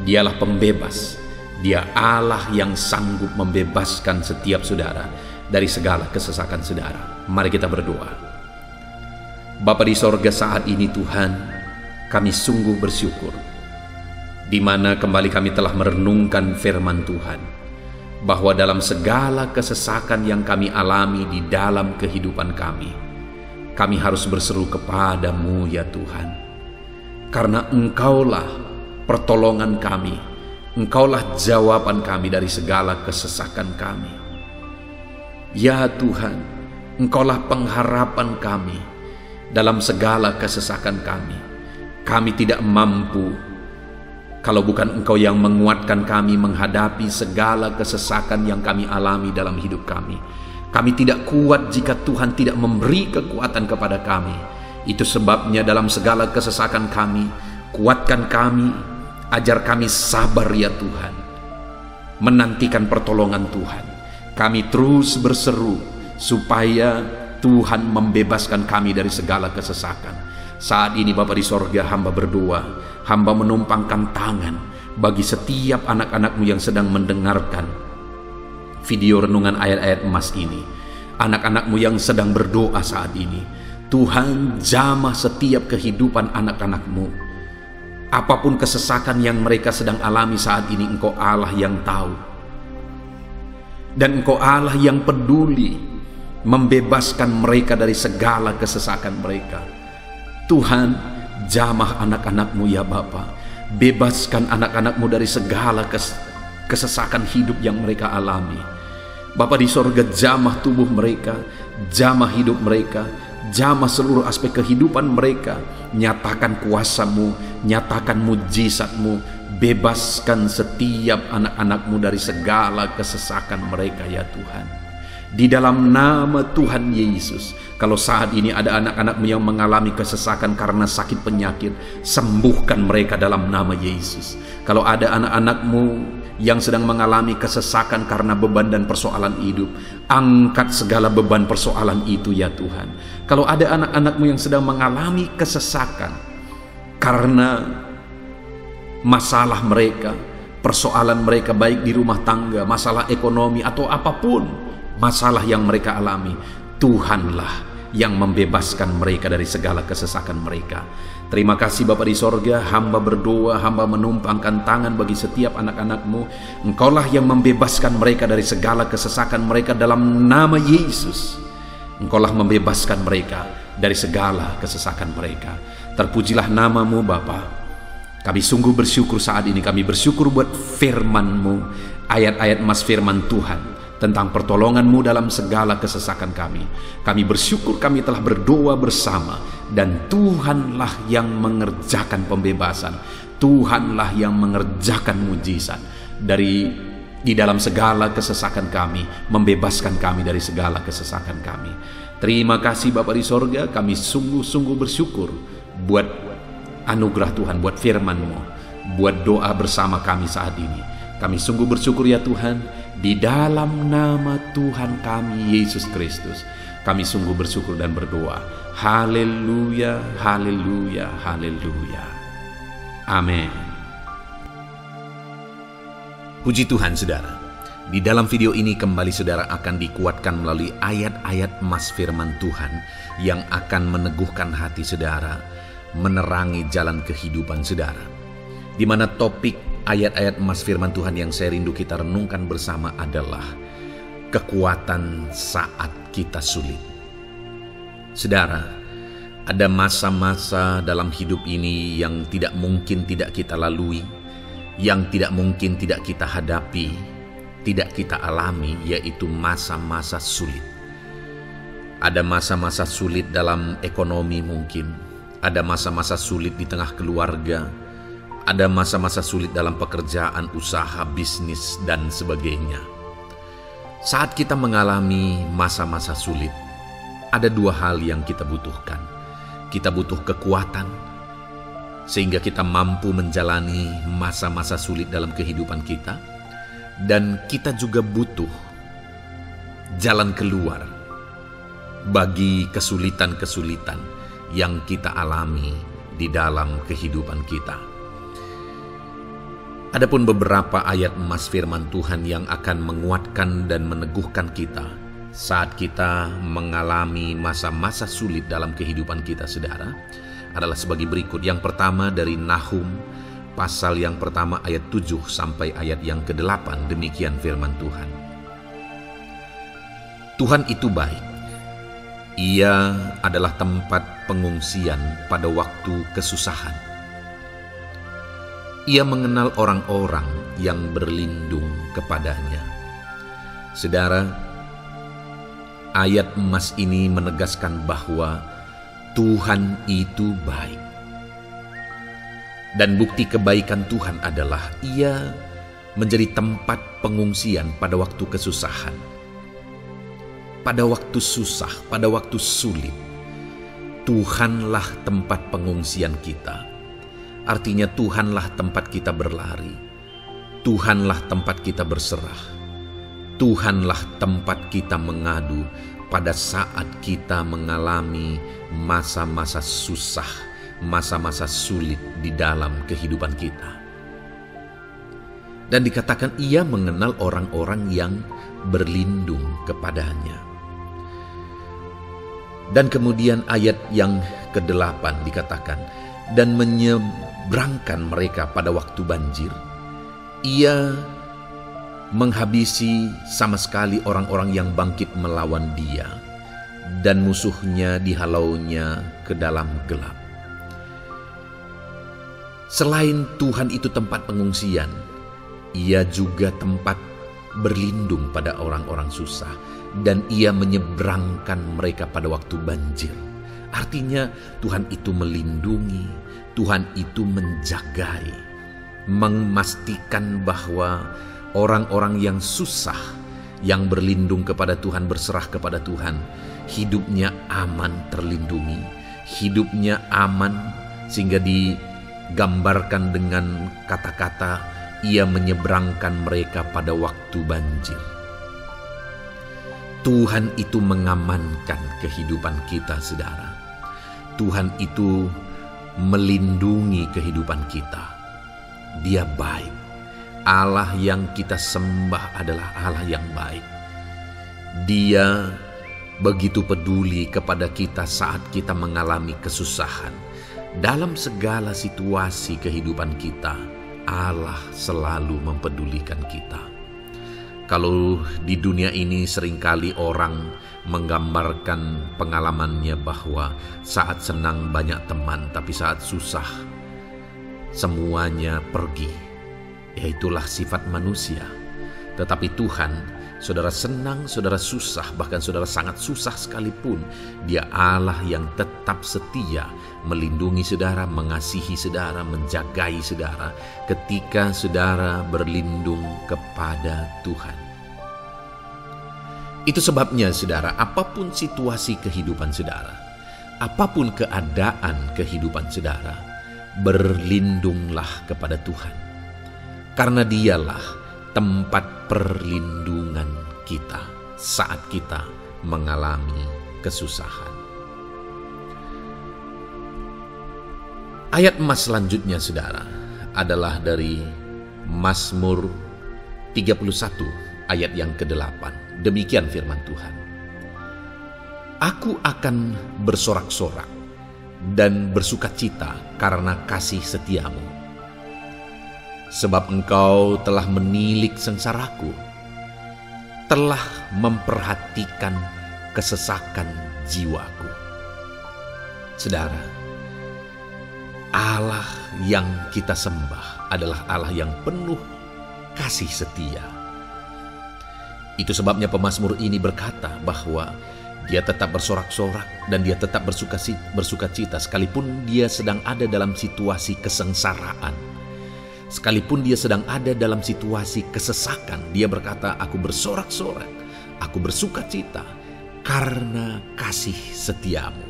Dialah pembebas. Dia Allah yang sanggup membebaskan setiap saudara dari segala kesesakan saudara. Mari kita berdoa. Bapa di sorga, saat ini Tuhan, kami sungguh bersyukur di mana kembali kami telah merenungkan firman Tuhan, bahwa dalam segala kesesakan yang kami alami di dalam kehidupan kami harus berseru kepadamu ya Tuhan, karena Engkaulah pertolongan kami, Engkaulah jawaban kami dari segala kesesakan kami. Ya Tuhan, Engkaulah pengharapan kami dalam segala kesesakan kami. Kami tidak mampu kalau bukan Engkau yang menguatkan kami menghadapi segala kesesakan yang kami alami dalam hidup kami. Kami tidak kuat jika Tuhan tidak memberi kekuatan kepada kami. Itu sebabnya dalam segala kesesakan kami, kuatkan kami, ajar kami sabar ya Tuhan, menantikan pertolongan Tuhan. Kami terus berseru supaya Tuhan membebaskan kami dari segala kesesakan. Saat ini Bapa di sorga, hamba berdoa, hamba menumpangkan tangan bagi setiap anak-anak-Mu yang sedang mendengarkan video renungan ayat-ayat emas ini. Anak-anak-Mu yang sedang berdoa saat ini, Tuhan jamah setiap kehidupan anak-anak-Mu. Apapun kesesakan yang mereka sedang alami saat ini, Engkau Allah yang tahu. Dan Engkau Allah yang peduli membebaskan mereka dari segala kesesakan mereka. Tuhan, jamah anak-anak-Mu ya Bapa. Bebaskan anak-anak-Mu dari segala kesesakan hidup yang mereka alami. Bapa di sorga, jamah tubuh mereka, jamah hidup mereka, jamah seluruh aspek kehidupan mereka. Nyatakan kuasa-Mu, nyatakan mujizat-Mu, bebaskan setiap anak-anak-Mu dari segala kesesakan mereka ya Tuhan. Di dalam nama Tuhan Yesus, kalau saat ini ada anak-anak-Mu yang mengalami kesesakan karena sakit penyakit, sembuhkan mereka dalam nama Yesus. Kalau ada anak-anak-Mu yang sedang mengalami kesesakan karena beban dan persoalan hidup, angkat segala beban persoalan itu ya Tuhan. Kalau ada anak-anak-Mu yang sedang mengalami kesesakan karena masalah mereka, persoalan mereka baik di rumah tangga, masalah ekonomi atau apapun masalah yang mereka alami, Tuhanlah yang membebaskan mereka dari segala kesesakan mereka. Terima kasih Bapa di sorga, hamba berdoa, hamba menumpangkan tangan bagi setiap anak-anak-Mu. Engkaulah yang membebaskan mereka dari segala kesesakan mereka dalam nama Yesus. Engkaulah membebaskan mereka dari segala kesesakan mereka. Terpujilah nama-Mu Bapa. Kami sungguh bersyukur saat ini. Kami bersyukur buat firman-Mu, ayat-ayat mas firman Tuhan tentang pertolongan-Mu dalam segala kesesakan kami. Kami bersyukur kami telah berdoa bersama, dan Tuhanlah yang mengerjakan pembebasan. Tuhanlah yang mengerjakan mujizat di dalam segala kesesakan kami, membebaskan kami dari segala kesesakan kami. Terima kasih Bapa di sorga, kami sungguh-sungguh bersyukur buat anugerah Tuhan, buat firman-Mu, buat doa bersama kami saat ini. Kami sungguh bersyukur ya Tuhan, di dalam nama Tuhan kami Yesus Kristus, kami sungguh bersyukur dan berdoa. Haleluya, haleluya, haleluya. Amin. Puji Tuhan saudara. Di dalam video ini kembali saudara akan dikuatkan melalui ayat-ayat mas firman Tuhan yang akan meneguhkan hati saudara, menerangi jalan kehidupan saudara. Di mana topik ayat-ayat mas firman Tuhan yang saya rindu kita renungkan bersama adalah kekuatan saat kita sulit. Saudara, ada masa-masa dalam hidup ini yang tidak mungkin tidak kita lalui, yang tidak mungkin tidak kita hadapi, tidak kita alami, yaitu masa-masa sulit. Ada masa-masa sulit dalam ekonomi mungkin, ada masa-masa sulit di tengah keluarga, ada masa-masa sulit dalam pekerjaan, usaha, bisnis, dan sebagainya. Saat kita mengalami masa-masa sulit, ada dua hal yang kita butuhkan. Kita butuh kekuatan, sehingga kita mampu menjalani masa-masa sulit dalam kehidupan kita. Dan kita juga butuh jalan keluar bagi kesulitan-kesulitan yang kita alami di dalam kehidupan kita. Adapun beberapa ayat emas firman Tuhan yang akan menguatkan dan meneguhkan kita saat kita mengalami masa-masa sulit dalam kehidupan kita saudara, adalah sebagai berikut. Yang pertama dari Nahum pasal yang pertama ayat 7 sampai ayat yang ke-8, demikian firman Tuhan. Tuhan itu baik. Ia adalah tempat pengungsian pada waktu kesusahan. Ia mengenal orang-orang yang berlindung kepadanya. Saudara, ayat emas ini menegaskan bahwa Tuhan itu baik. Dan bukti kebaikan Tuhan adalah Ia menjadi tempat pengungsian pada waktu kesusahan. Pada waktu susah, pada waktu sulit, Tuhanlah tempat pengungsian kita. Artinya Tuhanlah tempat kita berlari. Tuhanlah tempat kita berserah. Tuhanlah tempat kita mengadu pada saat kita mengalami masa-masa susah, masa-masa sulit di dalam kehidupan kita. Dan dikatakan Ia mengenal orang-orang yang berlindung kepadanya. Dan kemudian ayat yang ke-8 dikatakan, dan menyeberangkan mereka pada waktu banjir. Ia menghabisi sama sekali orang-orang yang bangkit melawan Dia, dan musuhnya dihalaunya ke dalam gelap. Selain Tuhan itu tempat pengungsian, Ia juga tempat berlindung pada orang-orang susah, dan Ia menyeberangkan mereka pada waktu banjir. Artinya Tuhan itu melindungi, Tuhan itu menjagai, memastikan bahwa orang-orang yang susah, yang berlindung kepada Tuhan, berserah kepada Tuhan, hidupnya aman, terlindungi, hidupnya aman, sehingga digambarkan dengan kata-kata Ia menyeberangkan mereka pada waktu banjir. Tuhan itu mengamankan kehidupan kita, saudara. Tuhan itu melindungi kehidupan kita. Dia baik. Allah yang kita sembah adalah Allah yang baik. Dia begitu peduli kepada kita saat kita mengalami kesusahan. Dalam segala situasi kehidupan kita, Allah selalu mempedulikan kita. Kalau di dunia ini seringkali orang menggambarkan pengalamannya bahwa saat senang banyak teman, tapi saat susah semuanya pergi. Ya, itulah sifat manusia. Tetapi Tuhan, saudara senang, saudara susah, bahkan saudara sangat susah sekalipun, Dia Allah yang tetap setia melindungi saudara, mengasihi saudara, menjagai saudara ketika saudara berlindung kepada Tuhan. Itu sebabnya saudara, apapun situasi kehidupan saudara, apapun keadaan kehidupan saudara, berlindunglah kepada Tuhan. Karena Dialah tempat perlindungan kita saat kita mengalami kesusahan. Ayat emas selanjutnya saudara adalah dari Mazmur 31 ayat yang ke-8. Demikian firman Tuhan. Aku akan bersorak-sorak dan bersukacita karena kasih setiamu. Sebab engkau telah menilik sengsaraku, telah memperhatikan kesesakan jiwaku. Saudara, Allah yang kita sembah adalah Allah yang penuh kasih setia. Itu sebabnya pemazmur ini berkata bahwa dia tetap bersorak-sorak dan dia tetap bersukacita sekalipun dia sedang ada dalam situasi kesengsaraan. Sekalipun dia sedang ada dalam situasi kesesakan, dia berkata, aku bersorak-sorak, aku bersukacita karena kasih setiamu.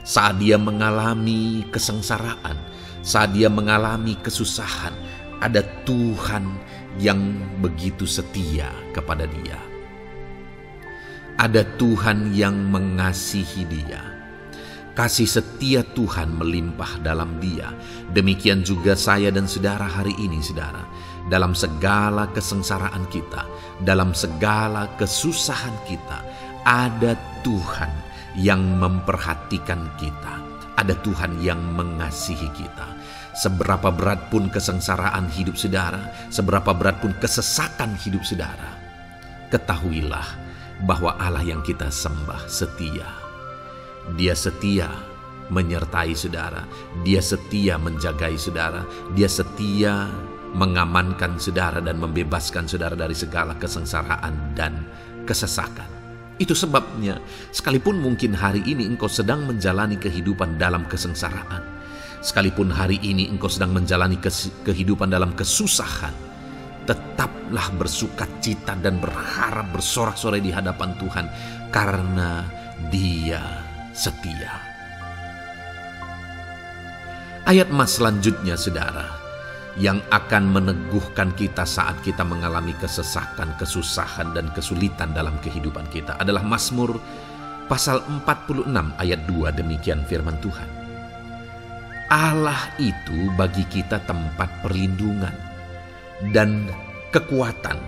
Saat dia mengalami kesengsaraan, saat dia mengalami kesusahan, ada Tuhan yang begitu setia kepada dia. Ada Tuhan yang mengasihi dia. Kasih setia Tuhan melimpah dalam dia. Demikian juga saya dan saudara hari ini saudara. Dalam segala kesengsaraan kita, dalam segala kesusahan kita, ada Tuhan yang memperhatikan kita. Ada Tuhan yang mengasihi kita. Seberapa berat pun kesengsaraan hidup saudara, seberapa berat pun kesesakan hidup saudara, ketahuilah bahwa Allah yang kita sembah setia. Dia setia menyertai saudara, Dia setia menjagai saudara, Dia setia mengamankan saudara dan membebaskan saudara dari segala kesengsaraan dan kesesakan. Itu sebabnya sekalipun mungkin hari ini engkau sedang menjalani kehidupan dalam kesengsaraan, sekalipun hari ini engkau sedang menjalani kehidupan dalam kesusahan, tetaplah bersukacita dan berharap bersorak-sorai di hadapan Tuhan karena Dia setia. Ayat emas selanjutnya saudara, yang akan meneguhkan kita saat kita mengalami kesesakan, kesusahan dan kesulitan dalam kehidupan kita adalah Mazmur pasal 46 ayat 2. Demikian firman Tuhan. Allah itu bagi kita tempat perlindungan dan kekuatan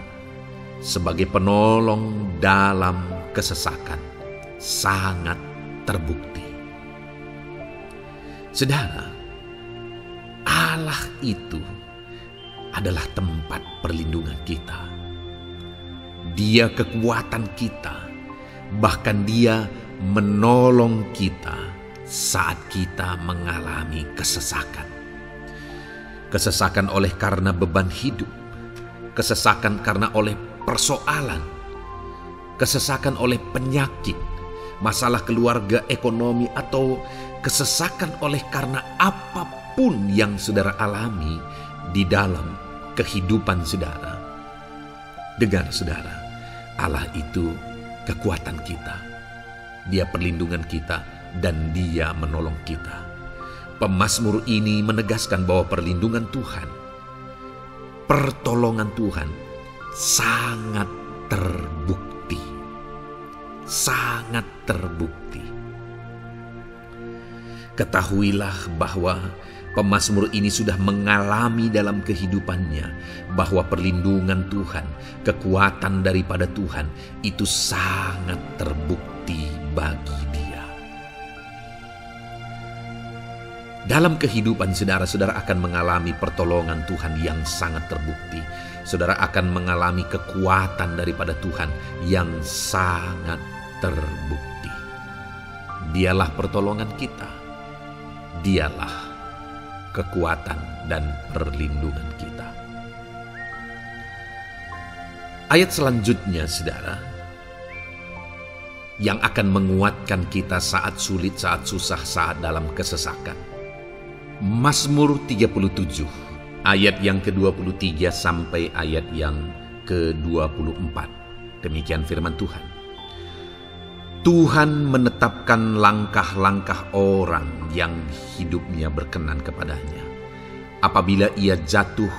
sebagai penolong dalam kesesakan, sangat terbukti. Saudara, Allah itu adalah tempat perlindungan kita. Dia kekuatan kita, bahkan Dia menolong kita saat kita mengalami kesesakan. Kesesakan oleh karena beban hidup, kesesakan karena oleh persoalan, kesesakan oleh penyakit, masalah keluarga, ekonomi, atau kesesakan oleh karena apapun yang saudara alami di dalam kehidupan saudara. Dengar saudara, Allah itu kekuatan kita. Dia perlindungan kita dan Dia menolong kita. Pemazmur ini menegaskan bahwa perlindungan Tuhan, pertolongan Tuhan sangat terbukti. Sangat terbukti. Ketahuilah bahwa pemazmur ini sudah mengalami dalam kehidupannya bahwa perlindungan Tuhan, kekuatan daripada Tuhan itu sangat terbukti bagi dia. Dalam kehidupan saudara akan mengalami pertolongan Tuhan yang sangat terbukti. Saudara akan mengalami kekuatan daripada Tuhan yang sangat terbukti. Dialah pertolongan kita. Dialah kekuatan dan perlindungan kita. Ayat selanjutnya, saudara, yang akan menguatkan kita saat sulit, saat susah, saat dalam kesesakan. Mazmur 37, ayat yang ke-23 sampai ayat yang ke-24. Demikian firman Tuhan. Tuhan menetapkan langkah-langkah orang yang hidupnya berkenan kepadanya. Apabila ia jatuh,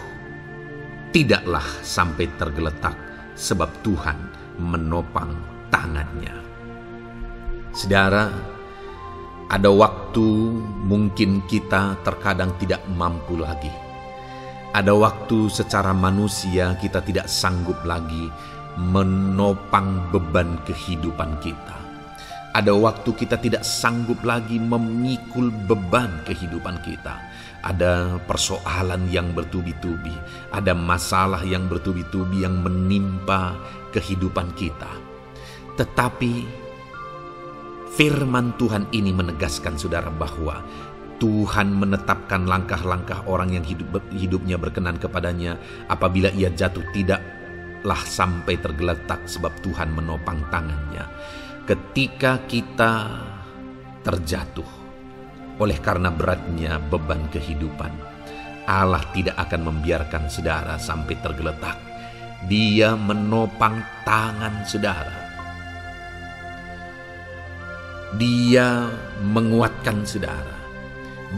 tidaklah sampai tergeletak, sebab Tuhan menopang tangannya. Saudara, ada waktu mungkin kita terkadang tidak mampu lagi. Ada waktu secara manusia kita tidak sanggup lagi menopang beban kehidupan kita. Ada waktu kita tidak sanggup lagi memikul beban kehidupan kita. Ada persoalan yang bertubi-tubi, ada masalah yang bertubi-tubi yang menimpa kehidupan kita. Tetapi firman Tuhan ini menegaskan saudara bahwa Tuhan menetapkan langkah-langkah orang yang hidupnya berkenan kepadanya. Apabila ia jatuh, tidaklah sampai tergeletak, sebab Tuhan menopang tangannya. Ketika kita terjatuh oleh karena beratnya beban kehidupan, Allah tidak akan membiarkan saudara sampai tergeletak. Dia menopang tangan saudara. Dia menguatkan saudara.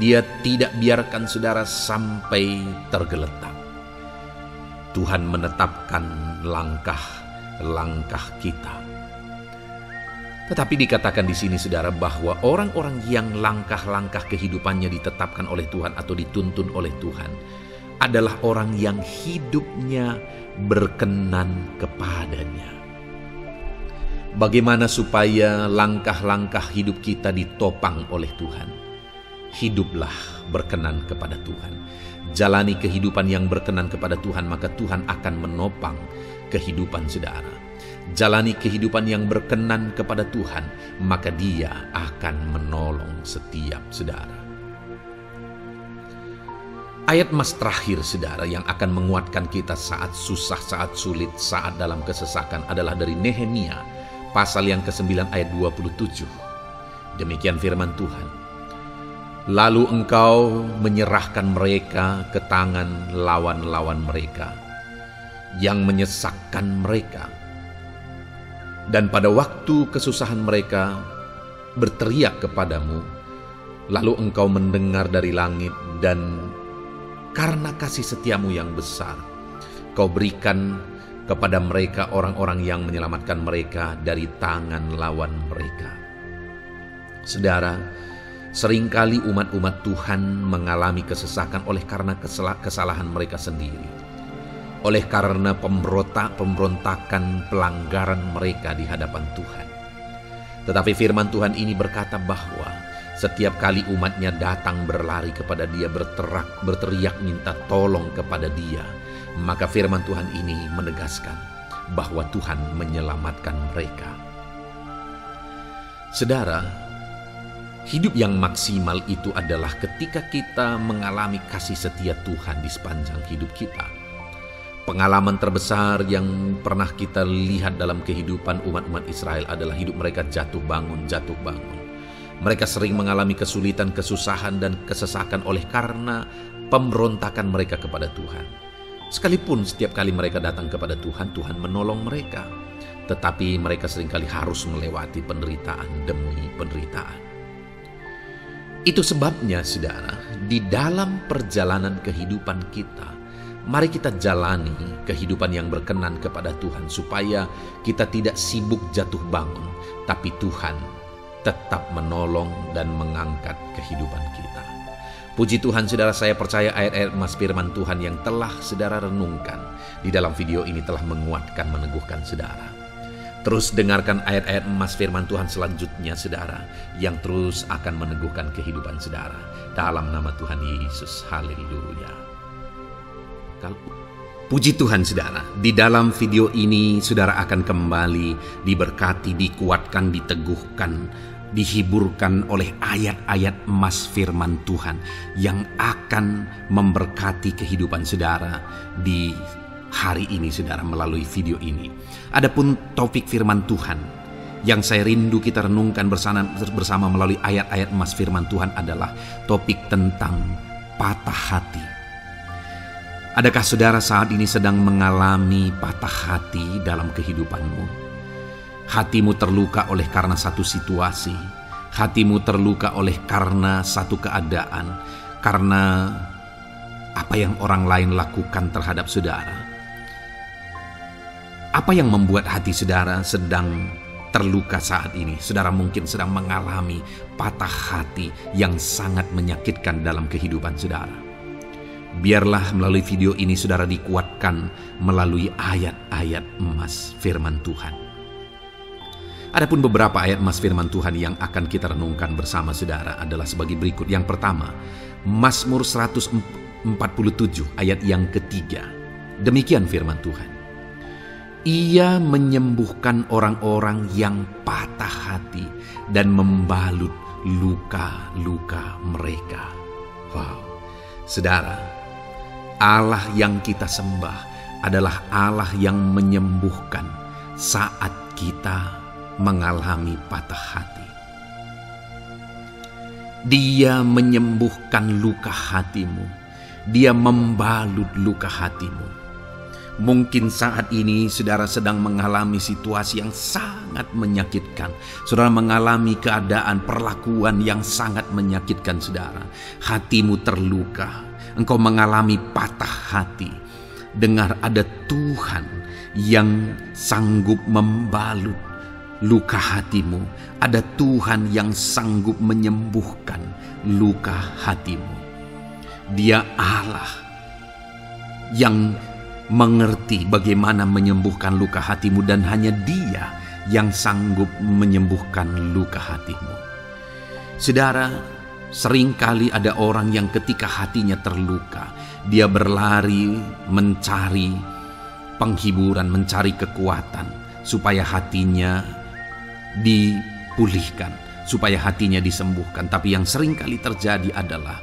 Dia tidak biarkan saudara sampai tergeletak. Tuhan menetapkan langkah-langkah kita. Tetapi dikatakan di sini saudara bahwa orang-orang yang langkah-langkah kehidupannya ditetapkan oleh Tuhan atau dituntun oleh Tuhan adalah orang yang hidupnya berkenan kepadanya. Bagaimana supaya langkah-langkah hidup kita ditopang oleh Tuhan? Hiduplah berkenan kepada Tuhan. Jalani kehidupan yang berkenan kepada Tuhan, maka Tuhan akan menopang kehidupan saudara. Jalani kehidupan yang berkenan kepada Tuhan, maka Dia akan menolong setiap saudara. Ayat mas terakhir saudara yang akan menguatkan kita saat susah, saat sulit, saat dalam kesesakan adalah dari Nehemia pasal yang ke-9 ayat 27. Demikian firman Tuhan. Lalu engkau menyerahkan mereka ke tangan lawan-lawan mereka yang menyesakkan mereka. Dan pada waktu kesusahan mereka berteriak kepadamu, lalu engkau mendengar dari langit, dan karena kasih setiamu yang besar, kau berikan kepada mereka orang-orang yang menyelamatkan mereka dari tangan lawan mereka. Saudara, seringkali umat-umat Tuhan mengalami kesesakan oleh karena kesalahan mereka sendiri. Oleh karena pemberontakan, pelanggaran mereka di hadapan Tuhan. Tetapi firman Tuhan ini berkata bahwa setiap kali umatnya datang berlari kepada Dia, berteriak minta tolong kepada Dia, maka firman Tuhan ini menegaskan bahwa Tuhan menyelamatkan mereka. Saudara, hidup yang maksimal itu adalah ketika kita mengalami kasih setia Tuhan di sepanjang hidup kita. Pengalaman terbesar yang pernah kita lihat dalam kehidupan umat-umat Israel adalah hidup mereka jatuh bangun. Mereka sering mengalami kesulitan, kesusahan, dan kesesakan oleh karena pemberontakan mereka kepada Tuhan. Sekalipun setiap kali mereka datang kepada Tuhan, Tuhan menolong mereka. Tetapi mereka seringkali harus melewati penderitaan demi penderitaan. Itu sebabnya, saudara, di dalam perjalanan kehidupan kita, mari kita jalani kehidupan yang berkenan kepada Tuhan supaya kita tidak sibuk jatuh bangun, tapi Tuhan tetap menolong dan mengangkat kehidupan kita. Puji Tuhan saudara, saya percaya ayat-ayat emas firman Tuhan yang telah saudara renungkan di dalam video ini telah menguatkan, meneguhkan saudara. Terus dengarkan ayat-ayat emas firman Tuhan selanjutnya saudara, yang terus akan meneguhkan kehidupan saudara. Dalam nama Tuhan Yesus, haleluya. Puji Tuhan saudara, di dalam video ini saudara akan kembali diberkati, dikuatkan, diteguhkan, dihiburkan oleh ayat-ayat emas firman Tuhan yang akan memberkati kehidupan saudara di hari ini saudara melalui video ini. Adapun topik firman Tuhan yang saya rindu kita renungkan bersama melalui ayat-ayat emas firman Tuhan adalah topik tentang patah hati. Adakah saudara saat ini sedang mengalami patah hati dalam kehidupanmu? Hatimu terluka oleh karena satu situasi, hatimu terluka oleh karena satu keadaan, karena apa yang orang lain lakukan terhadap saudara. Apa yang membuat hati saudara sedang terluka saat ini? Saudara mungkin sedang mengalami patah hati yang sangat menyakitkan dalam kehidupan saudara. Biarlah melalui video ini saudara dikuatkan melalui ayat-ayat emas firman Tuhan. Adapun beberapa ayat emas firman Tuhan yang akan kita renungkan bersama saudara adalah sebagai berikut. Yang pertama, Mazmur 147 ayat yang ketiga. Demikian firman Tuhan. Ia menyembuhkan orang-orang yang patah hati dan membalut luka-luka mereka. Wow, saudara, Allah yang kita sembah adalah Allah yang menyembuhkan saat kita mengalami patah hati. Dia menyembuhkan luka hatimu, Dia membalut luka hatimu. Mungkin saat ini saudara sedang mengalami situasi yang sangat menyakitkan. Saudara mengalami keadaan perlakuan yang sangat menyakitkan saudara. Hatimu terluka, engkau mengalami patah hati. Dengar, ada Tuhan yang sanggup membalut luka hatimu. Ada Tuhan yang sanggup menyembuhkan luka hatimu. Dia Allah yang mengerti bagaimana menyembuhkan luka hatimu, dan hanya Dia yang sanggup menyembuhkan luka hatimu. Saudara, seringkali ada orang yang ketika hatinya terluka, dia berlari mencari penghiburan, mencari kekuatan supaya hatinya dipulihkan, supaya hatinya disembuhkan. Tapi yang seringkali terjadi adalah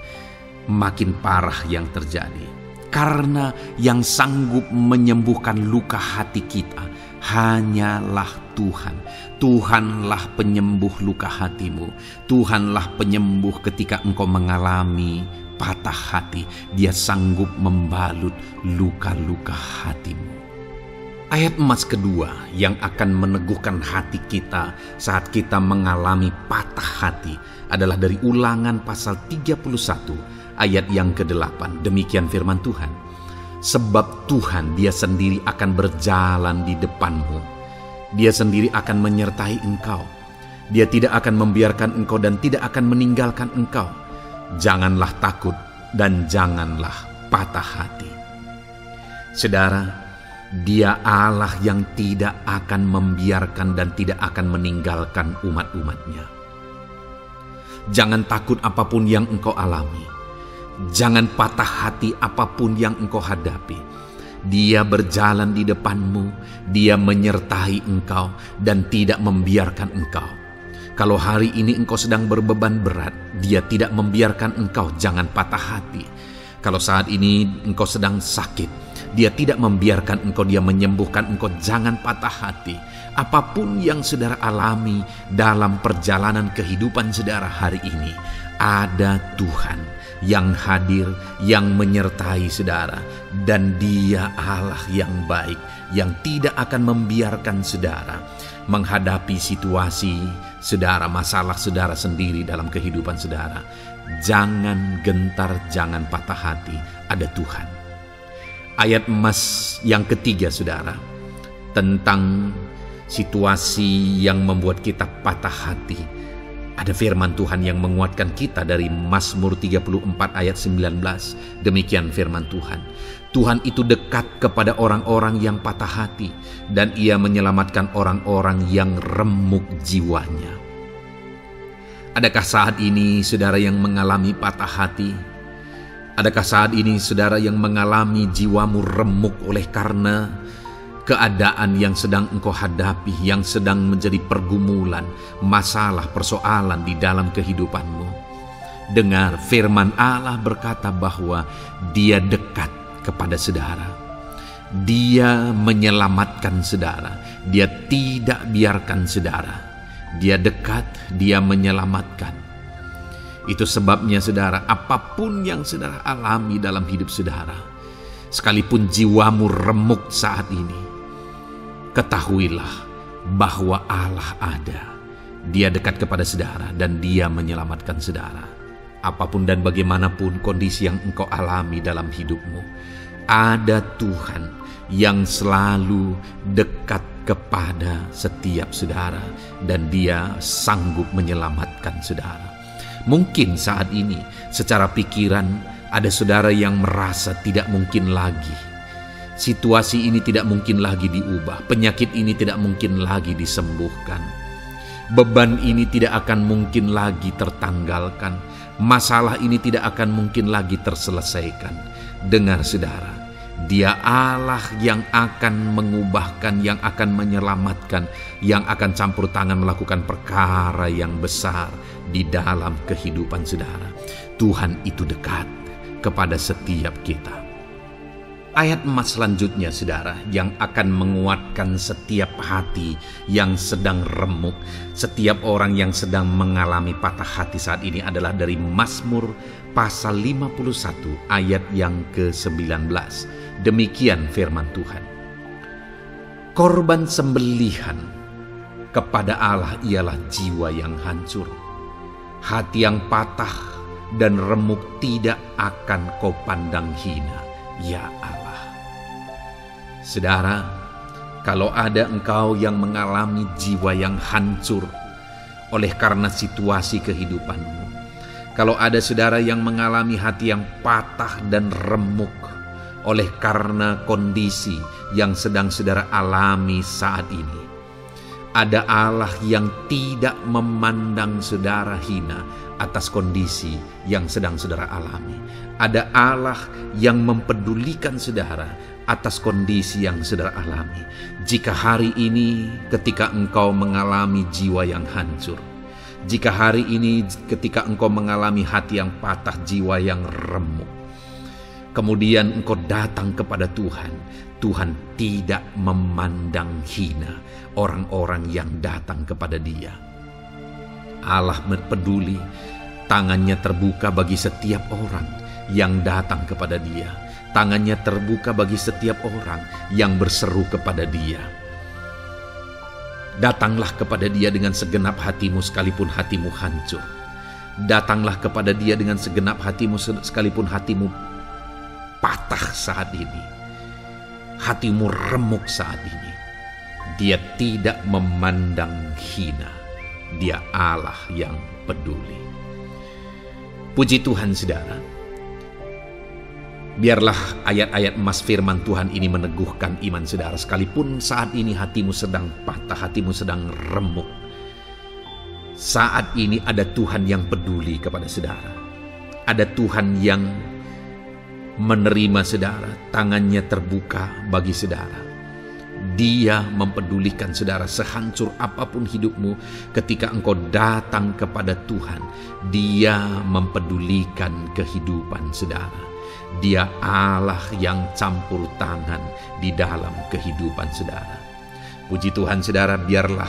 makin parah yang terjadi. Karena yang sanggup menyembuhkan luka hati kita hanyalah Tuhan. Tuhanlah penyembuh luka hatimu. Tuhanlah penyembuh ketika engkau mengalami patah hati. Dia sanggup membalut luka-luka hatimu. Ayat emas kedua yang akan meneguhkan hati kita saat kita mengalami patah hati adalah dari Ulangan pasal 31 ayat yang ke-8. Demikian firman Tuhan. Sebab Tuhan Dia sendiri akan berjalan di depanmu. Dia sendiri akan menyertai engkau. Dia tidak akan membiarkan engkau dan tidak akan meninggalkan engkau. Janganlah takut dan janganlah patah hati. Saudara, Dia Allah yang tidak akan membiarkan dan tidak akan meninggalkan umat-umatnya. Jangan takut apapun yang engkau alami. Jangan patah hati apapun yang engkau hadapi. Dia berjalan di depanmu, Dia menyertai engkau dan tidak membiarkan engkau. Kalau hari ini engkau sedang berbeban berat, Dia tidak membiarkan engkau, jangan patah hati. Kalau saat ini engkau sedang sakit, Dia tidak membiarkan engkau, Dia menyembuhkan engkau, jangan patah hati. Apapun yang saudara alami dalam perjalanan kehidupan saudara hari ini, ada Tuhan yang hadir, yang menyertai saudara, dan Dia Allah yang baik, yang tidak akan membiarkan saudara menghadapi situasi saudara, masalah saudara sendiri dalam kehidupan saudara. Jangan gentar, jangan patah hati, ada Tuhan. Ayat emas yang ketiga saudara, tentang situasi yang membuat kita patah hati Ada firman Tuhan yang menguatkan kita dari Mazmur 34 ayat 19. Demikian firman Tuhan. Tuhan itu dekat kepada orang-orang yang patah hati, dan Ia menyelamatkan orang-orang yang remuk jiwanya. Adakah saat ini saudara yang mengalami patah hati? Adakah saat ini saudara yang mengalami jiwamu remuk oleh karena keadaan yang sedang engkau hadapi, yang sedang menjadi pergumulan, masalah, persoalan di dalam kehidupanmu? Dengar, firman Allah berkata bahwa Dia dekat kepada saudara. Dia menyelamatkan saudara. Dia tidak biarkan saudara. Dia dekat, Dia menyelamatkan. Itu sebabnya saudara, apapun yang saudara alami dalam hidup saudara, sekalipun jiwamu remuk saat ini, ketahuilah bahwa Allah ada. Dia dekat kepada saudara dan Dia menyelamatkan saudara. Apapun dan bagaimanapun kondisi yang engkau alami dalam hidupmu, ada Tuhan yang selalu dekat kepada setiap saudara dan Dia sanggup menyelamatkan saudara. Mungkin saat ini secara pikiran ada saudara yang merasa tidak mungkin lagi. Situasi ini tidak mungkin lagi diubah. Penyakit ini tidak mungkin lagi disembuhkan. Beban ini tidak akan mungkin lagi tertanggalkan. Masalah ini tidak akan mungkin lagi terselesaikan. Dengar saudara, Dia Allah yang akan mengubahkan, yang akan menyelamatkan, yang akan campur tangan melakukan perkara yang besar di dalam kehidupan saudara. Tuhan itu dekat kepada setiap kita. Ayat emas selanjutnya saudara, yang akan menguatkan setiap hati yang sedang remuk, setiap orang yang sedang mengalami patah hati saat ini adalah dari Mazmur pasal 51 ayat yang ke-19. Demikian firman Tuhan. Korban sembelihan kepada Allah ialah jiwa yang hancur. Hati yang patah dan remuk tidak akan kau pandang hina, ya Allah. Saudara, kalau ada engkau yang mengalami jiwa yang hancur oleh karena situasi kehidupanmu, kalau ada saudara yang mengalami hati yang patah dan remuk oleh karena kondisi yang sedang saudara alami saat ini, ada Allah yang tidak memandang saudara hina atas kondisi yang sedang saudara alami. Ada Allah yang mempedulikan saudara atas kondisi yang saudara alami. Jika hari ini ketika engkau mengalami jiwa yang hancur, jika hari ini ketika engkau mengalami hati yang patah, jiwa yang remuk, kemudian engkau datang kepada Tuhan, Tuhan tidak memandang hina orang-orang yang datang kepada Dia. Allah peduli, tangannya terbuka bagi setiap orang yang datang kepada Dia. Tangannya terbuka bagi setiap orang yang berseru kepada Dia. Datanglah kepada Dia dengan segenap hatimu sekalipun hatimu hancur. Datanglah kepada Dia dengan segenap hatimu sekalipun hatimu patah saat ini. Hatimu remuk saat ini. Dia tidak memandang hina. Dia Allah yang peduli. Puji Tuhan saudara. Biarlah ayat-ayat emas firman Tuhan ini meneguhkan iman saudara. Sekalipun saat ini hatimu sedang patah, hatimu sedang remuk, saat ini ada Tuhan yang peduli kepada saudara. Ada Tuhan yang menerima saudara, tangannya terbuka bagi saudara. Dia mempedulikan saudara sehancur apapun hidupmu. Ketika engkau datang kepada Tuhan, Dia mempedulikan kehidupan saudara. Dia Allah yang campur tangan di dalam kehidupan saudara. Puji Tuhan saudara, biarlah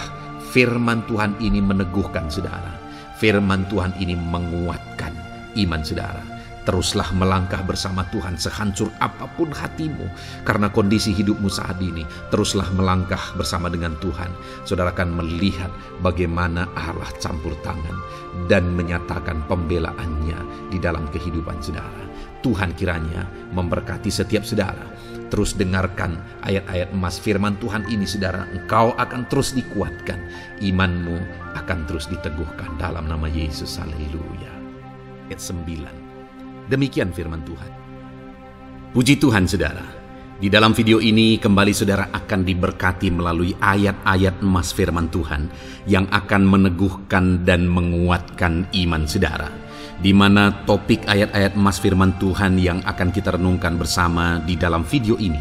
firman Tuhan ini meneguhkan saudara. Firman Tuhan ini menguatkan iman saudara. Teruslah melangkah bersama Tuhan sehancur apapun hatimu karena kondisi hidupmu saat ini. Teruslah melangkah bersama dengan Tuhan. Saudara akan melihat bagaimana Allah campur tangan dan menyatakan pembelaannya di dalam kehidupan saudara. Tuhan kiranya memberkati setiap saudara. terus dengarkan ayat-ayat emas firman Tuhan ini, saudara, engkau akan terus dikuatkan, imanmu akan terus diteguhkan dalam nama Yesus. Haleluya. Ayat 9. Demikian firman Tuhan. Puji Tuhan, saudara. Di dalam video ini kembali saudara akan diberkati melalui ayat-ayat emas firman Tuhan yang akan meneguhkan dan menguatkan iman saudara. Di mana topik ayat-ayat emas firman Tuhan yang akan kita renungkan bersama di dalam video ini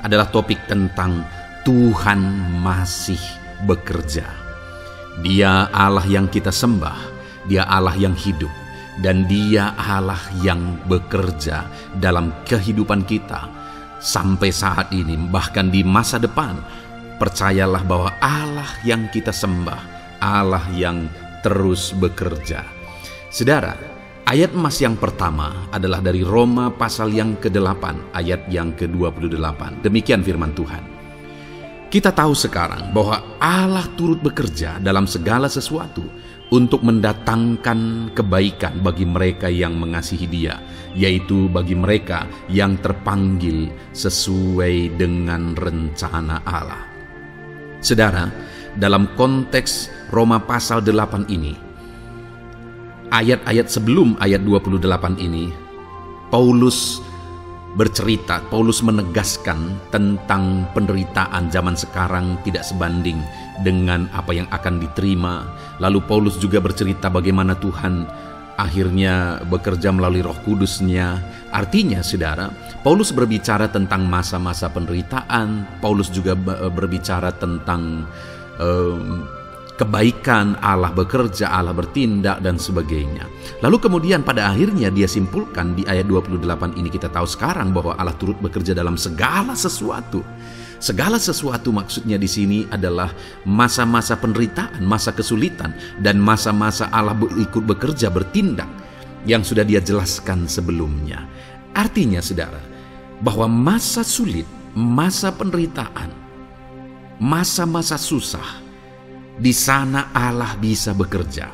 adalah topik tentang Tuhan masih bekerja. Dia Allah yang kita sembah, Dia Allah yang hidup, dan Dia Allah yang bekerja dalam kehidupan kita sampai saat ini, bahkan di masa depan. Percayalah bahwa Allah yang kita sembah, Allah yang terus bekerja. Saudara, ayat emas yang pertama adalah dari Roma pasal yang ke-8 ayat yang ke-28. Demikian firman Tuhan. Kita tahu sekarang bahwa Allah turut bekerja dalam segala sesuatu untuk mendatangkan kebaikan bagi mereka yang mengasihi Dia, yaitu bagi mereka yang terpanggil sesuai dengan rencana Allah. Saudara, dalam konteks Roma pasal 8 ini, ayat-ayat sebelum ayat 28 ini, Paulus menegaskan tentang penderitaan zaman sekarang tidak sebanding dengan apa yang akan diterima. Lalu Paulus juga bercerita bagaimana Tuhan akhirnya bekerja melalui Roh Kudus-Nya. Artinya, saudara, Paulus berbicara tentang masa-masa penderitaan. Paulus juga berbicara tentang kebaikan, Allah bekerja, Allah bertindak, dan sebagainya. Lalu kemudian pada akhirnya dia simpulkan di ayat 28 ini, kita tahu sekarang bahwa Allah turut bekerja dalam segala sesuatu. Segala sesuatu maksudnya di sini adalah masa-masa penderitaan, masa kesulitan, dan masa-masa Allah ikut bekerja, bertindak, yang sudah Dia jelaskan sebelumnya. Artinya, saudara, bahwa masa sulit, masa penderitaan, masa-masa susah, di sana Allah bisa bekerja.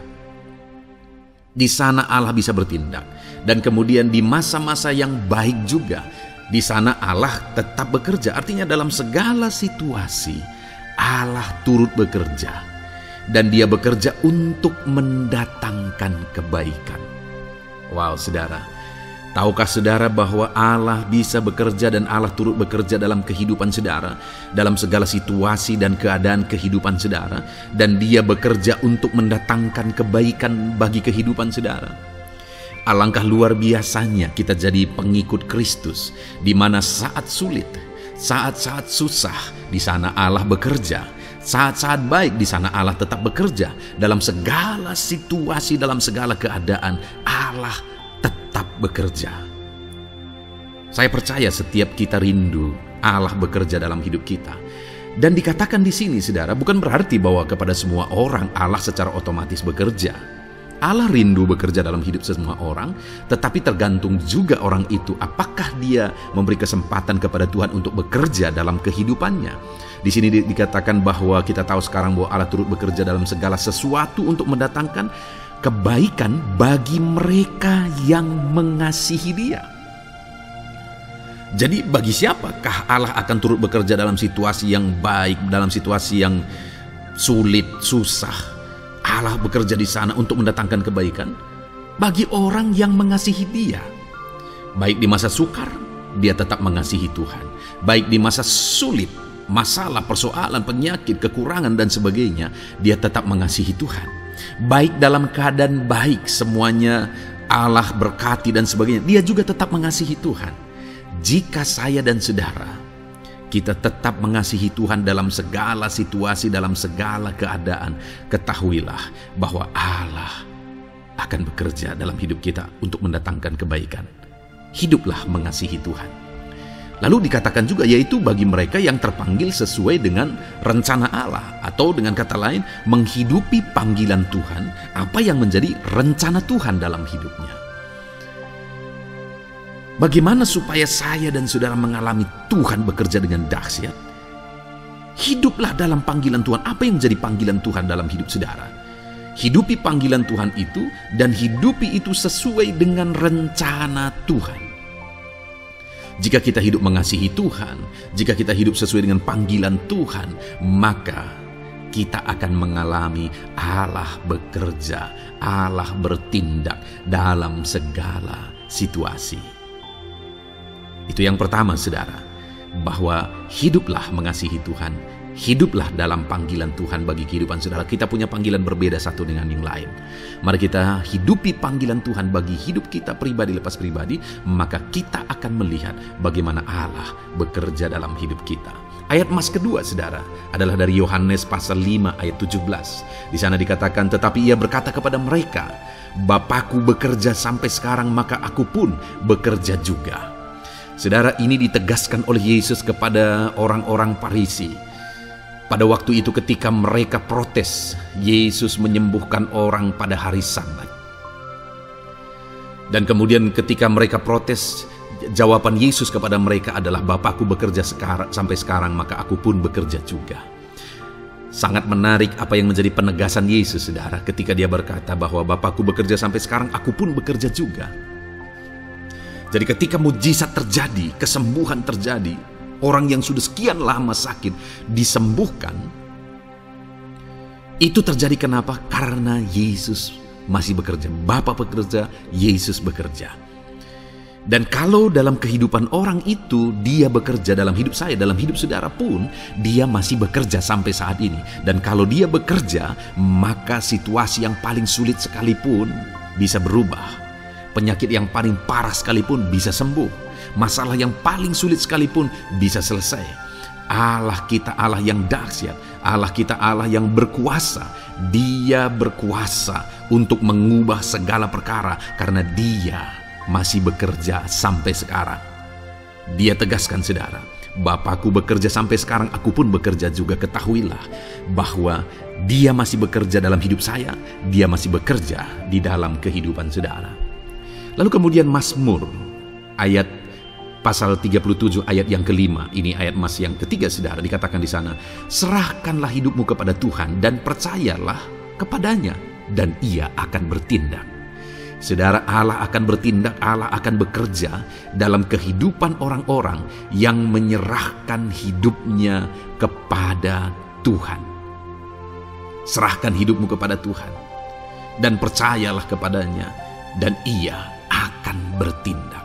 Di sana Allah bisa bertindak. Dan kemudian di masa-masa yang baik juga, di sana Allah tetap bekerja. Artinya dalam segala situasi Allah turut bekerja. Dan Dia bekerja untuk mendatangkan kebaikan. Wow, saudara. Tahukah saudara bahwa Allah bisa bekerja dan Allah turut bekerja dalam kehidupan saudara, dalam segala situasi dan keadaan kehidupan saudara, dan Dia bekerja untuk mendatangkan kebaikan bagi kehidupan saudara. Alangkah luar biasanya kita jadi pengikut Kristus, di mana saat sulit, saat-saat susah, di sana Allah bekerja. Saat-saat baik, di sana Allah tetap bekerja. Dalam segala situasi, dalam segala keadaan, Allah tetap bekerja. Saya percaya setiap kita rindu Allah bekerja dalam hidup kita. Dan dikatakan di sini, saudara, bukan berarti bahwa kepada semua orang Allah secara otomatis bekerja. Allah rindu bekerja dalam hidup semua orang, tetapi tergantung juga orang itu apakah dia memberi kesempatan kepada Tuhan untuk bekerja dalam kehidupannya. Di sini dikatakan bahwa kita tahu sekarang bahwa Allah turut bekerja dalam segala sesuatu untuk mendatangkan kebaikan bagi mereka yang mengasihi Dia. Jadi bagi siapakah Allah akan turut bekerja dalam situasi yang baik, dalam situasi yang sulit, susah? Allah bekerja di sana untuk mendatangkan kebaikan bagi orang yang mengasihi Dia. Baik di masa sukar, dia tetap mengasihi Tuhan. Baik di masa sulit, masalah, persoalan, penyakit, kekurangan, dan sebagainya, dia tetap mengasihi Tuhan. Baik dalam keadaan baik, semuanya Allah berkati dan sebagainya, dia juga tetap mengasihi Tuhan. Jika saya dan saudara, kita tetap mengasihi Tuhan dalam segala situasi, dalam segala keadaan, ketahuilah bahwa Allah akan bekerja dalam hidup kita untuk mendatangkan kebaikan. Hiduplah mengasihi Tuhan. Lalu dikatakan juga, yaitu bagi mereka yang terpanggil sesuai dengan rencana Allah, atau dengan kata lain, menghidupi panggilan Tuhan, apa yang menjadi rencana Tuhan dalam hidupnya. Bagaimana supaya saya dan saudara mengalami Tuhan bekerja dengan dahsyat? Hiduplah dalam panggilan Tuhan. Apa yang menjadi panggilan Tuhan dalam hidup saudara? Hidupi panggilan Tuhan itu, dan hidupi itu sesuai dengan rencana Tuhan. Jika kita hidup mengasihi Tuhan, jika kita hidup sesuai dengan panggilan Tuhan, maka kita akan mengalami Allah bekerja, Allah bertindak dalam segala situasi. Itu yang pertama, saudara, bahwa hiduplah mengasihi Tuhan, hiduplah dalam panggilan Tuhan bagi kehidupan saudara. Kita punya panggilan berbeda satu dengan yang lain. Mari kita hidupi panggilan Tuhan bagi hidup kita pribadi lepas pribadi, maka kita akan melihat bagaimana Allah bekerja dalam hidup kita. Ayat emas kedua, saudara, adalah dari Yohanes pasal 5 ayat 17. Di sana dikatakan, tetapi ia berkata kepada mereka, Bapakku bekerja sampai sekarang, maka aku pun bekerja juga. Saudara, ini ditegaskan oleh Yesus kepada orang-orang Farisi. Pada waktu itu ketika mereka protes, Yesus menyembuhkan orang pada hari Sabat. Dan kemudian ketika mereka protes, jawaban Yesus kepada mereka adalah, Bapakku bekerja sampai sekarang, maka aku pun bekerja juga. Sangat menarik apa yang menjadi penegasan Yesus, saudara, ketika dia berkata bahwa Bapakku bekerja sampai sekarang, aku pun bekerja juga. Jadi ketika mujizat terjadi, kesembuhan terjadi, orang yang sudah sekian lama sakit disembuhkan, itu terjadi kenapa? Karena Yesus masih bekerja. Bapa bekerja, Yesus bekerja. Dan kalau dalam kehidupan orang itu dia bekerja, dalam hidup saya, dalam hidup saudara pun, dia masih bekerja sampai saat ini. Dan kalau dia bekerja, maka situasi yang paling sulit sekalipun bisa berubah. Penyakit yang paling parah sekalipun bisa sembuh. Masalah yang paling sulit sekalipun bisa selesai. Allah kita Allah yang dahsyat, Allah kita Allah yang berkuasa. Dia berkuasa untuk mengubah segala perkara karena dia masih bekerja sampai sekarang. Dia tegaskan, saudara, Bapakku bekerja sampai sekarang, aku pun bekerja juga. Ketahuilah bahwa dia masih bekerja dalam hidup saya, dia masih bekerja di dalam kehidupan saudara. Lalu kemudian Mazmur ayat pasal 37 ayat yang kelima, ini ayat emas yang ketiga, saudara, dikatakan di sana, serahkanlah hidupmu kepada Tuhan dan percayalah kepadanya dan ia akan bertindak. Saudara, Allah akan bertindak, Allah akan bekerja dalam kehidupan orang-orang yang menyerahkan hidupnya kepada Tuhan. Serahkan hidupmu kepada Tuhan dan percayalah kepadanya dan ia akan bertindak.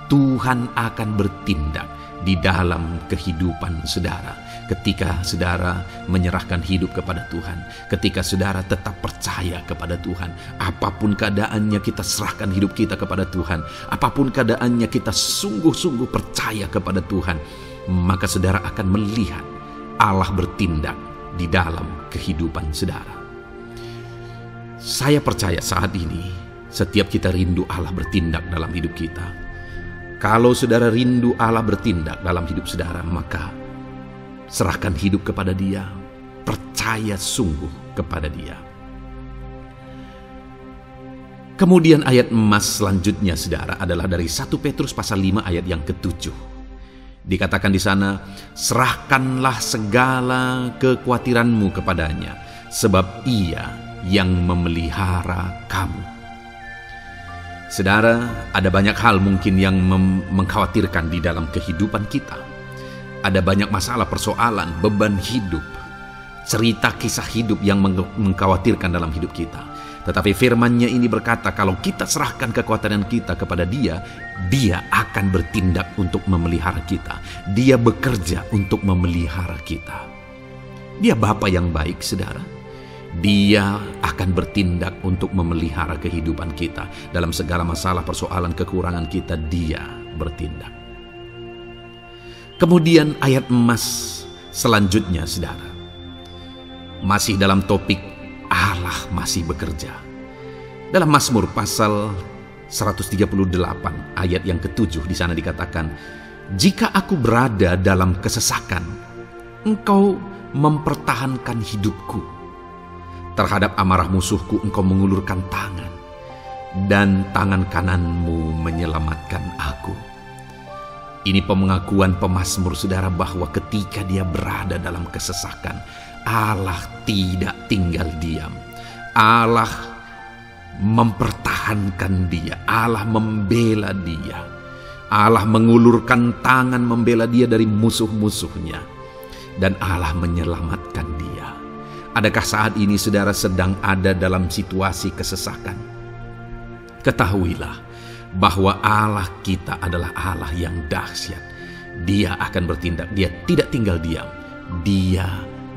Tuhan akan bertindak di dalam kehidupan saudara ketika saudara menyerahkan hidup kepada Tuhan, ketika saudara tetap percaya kepada Tuhan. Apapun keadaannya, kita serahkan hidup kita kepada Tuhan. Apapun keadaannya, kita sungguh-sungguh percaya kepada Tuhan, maka saudara akan melihat Allah bertindak di dalam kehidupan saudara. Saya percaya saat ini setiap kita rindu Allah bertindak dalam hidup kita. Kalau saudara rindu Allah bertindak dalam hidup saudara, maka serahkan hidup kepada Dia, percaya sungguh kepada Dia. Kemudian ayat emas selanjutnya, saudara, adalah dari 1 Petrus pasal 5 ayat yang ke-7. Dikatakan di sana, serahkanlah segala kekhawatiranmu kepadanya, sebab Ia yang memelihara kamu. Saudara, ada banyak hal mungkin yang mengkhawatirkan di dalam kehidupan kita. Ada banyak masalah, persoalan, beban hidup, cerita kisah hidup yang mengkhawatirkan dalam hidup kita. Tetapi firman-Nya ini berkata, kalau kita serahkan kekhawatiran kita kepada Dia, Dia akan bertindak untuk memelihara kita. Dia bekerja untuk memelihara kita. Dia Bapa yang baik, saudara. Dia akan bertindak untuk memelihara kehidupan kita. Dalam segala masalah, persoalan, kekurangan kita, Dia bertindak. Kemudian ayat emas selanjutnya, saudara, masih dalam topik Allah masih bekerja. Dalam Mazmur pasal 138 ayat yang ke-7, di sana dikatakan, jika aku berada dalam kesesakan, Engkau mempertahankan hidupku. Terhadap amarah musuhku Engkau mengulurkan tangan, dan tangan kananmu menyelamatkan aku. Ini pengakuan pemazmur, saudara, bahwa ketika dia berada dalam kesesakan, Allah tidak tinggal diam. Allah mempertahankan dia, Allah membela dia. Allah mengulurkan tangan membela dia dari musuh-musuhnya, dan Allah menyelamatkan dia. Adakah saat ini saudara sedang ada dalam situasi kesesakan? Ketahuilah bahwa Allah kita adalah Allah yang dahsyat. Dia akan bertindak, dia tidak tinggal diam. Dia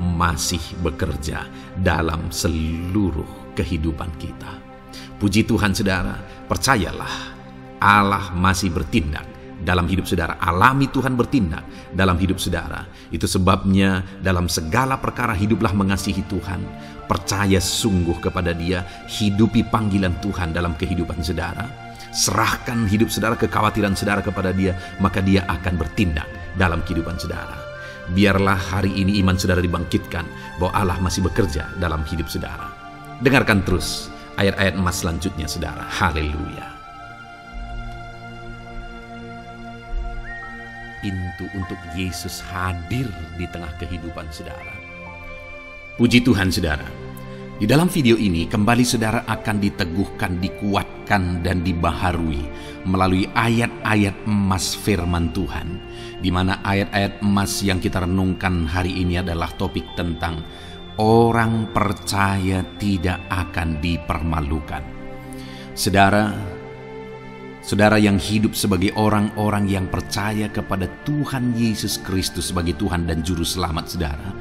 masih bekerja dalam seluruh kehidupan kita. Puji Tuhan saudara, percayalah Allah masih bertindak dalam hidup saudara. Alami Tuhan bertindak dalam hidup saudara. Itu sebabnya dalam segala perkara hiduplah mengasihi Tuhan. Percaya sungguh kepada Dia, hidupi panggilan Tuhan dalam kehidupan saudara. Serahkan hidup saudara, kekhawatiran saudara kepada Dia, maka Dia akan bertindak dalam kehidupan saudara. Biarlah hari ini iman saudara dibangkitkan bahwa Allah masih bekerja dalam hidup saudara. Dengarkan terus ayat-ayat emas selanjutnya saudara. Haleluya. Pintu untuk Yesus hadir di tengah kehidupan saudara. Puji Tuhan saudara. Di dalam video ini kembali saudara akan diteguhkan, dikuatkan dan dibaharui melalui ayat-ayat emas firman Tuhan, di mana ayat-ayat emas yang kita renungkan hari ini adalah topik tentang orang percaya tidak akan dipermalukan. Saudara yang hidup sebagai orang-orang yang percaya kepada Tuhan Yesus Kristus sebagai Tuhan dan Juru Selamat saudara,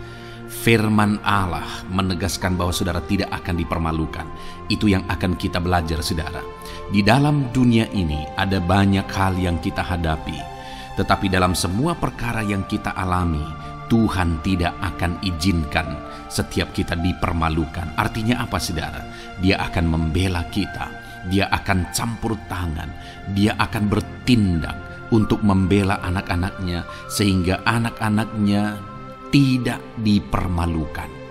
firman Allah menegaskan bahwa saudara tidak akan dipermalukan. Itu yang akan kita belajar saudara. Di dalam dunia ini ada banyak hal yang kita hadapi, tetapi dalam semua perkara yang kita alami, Tuhan tidak akan izinkan setiap kita dipermalukan. Artinya apa saudara? Dia akan membela kita, Dia akan campur tangan, Dia akan bertindak untuk membela anak-anaknya sehingga anak-anaknya tidak dipermalukan.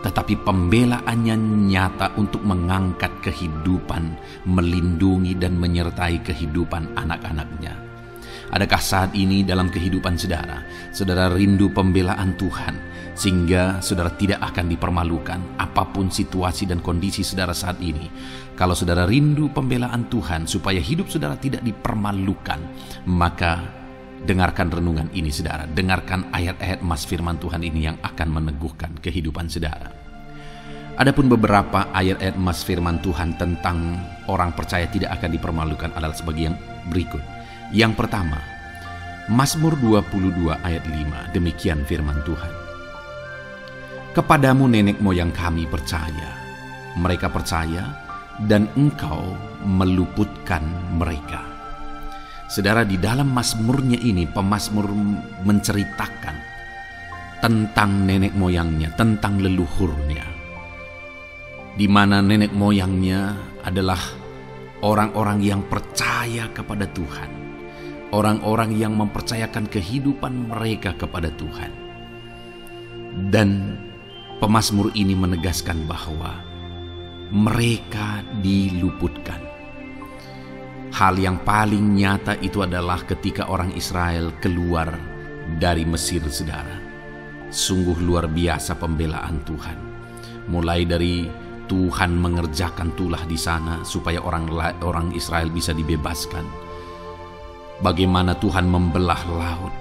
Tetapi pembelaannya nyata untuk mengangkat kehidupan, melindungi dan menyertai kehidupan anak-anaknya. Adakah saat ini dalam kehidupan saudara, saudara rindu pembelaan Tuhan sehingga saudara tidak akan dipermalukan apapun situasi dan kondisi saudara saat ini? Kalau saudara rindu pembelaan Tuhan supaya hidup saudara tidak dipermalukan, maka dengarkan renungan ini saudara. Dengarkan ayat-ayat emas firman Tuhan ini yang akan meneguhkan kehidupan saudara. Adapun beberapa ayat-ayat emas firman Tuhan tentang orang percaya tidak akan dipermalukan adalah sebagai yang berikut. Yang pertama, Mazmur 22 ayat 5, demikian firman Tuhan. Kepadamu nenek moyang kami percaya, mereka percaya dan Engkau meluputkan mereka. Saudara, di dalam mazmurnya ini pemazmur menceritakan tentang nenek moyangnya, tentang leluhurnya, di mana nenek moyangnya adalah orang-orang yang percaya kepada Tuhan, orang-orang yang mempercayakan kehidupan mereka kepada Tuhan. Dan pemazmur ini menegaskan bahwa mereka diluputkan. Hal yang paling nyata itu adalah ketika orang Israel keluar dari Mesir saudara. Sungguh luar biasa pembelaan Tuhan. Mulai dari Tuhan mengerjakan tulah di sana supaya orang Israel bisa dibebaskan. Bagaimana Tuhan membelah laut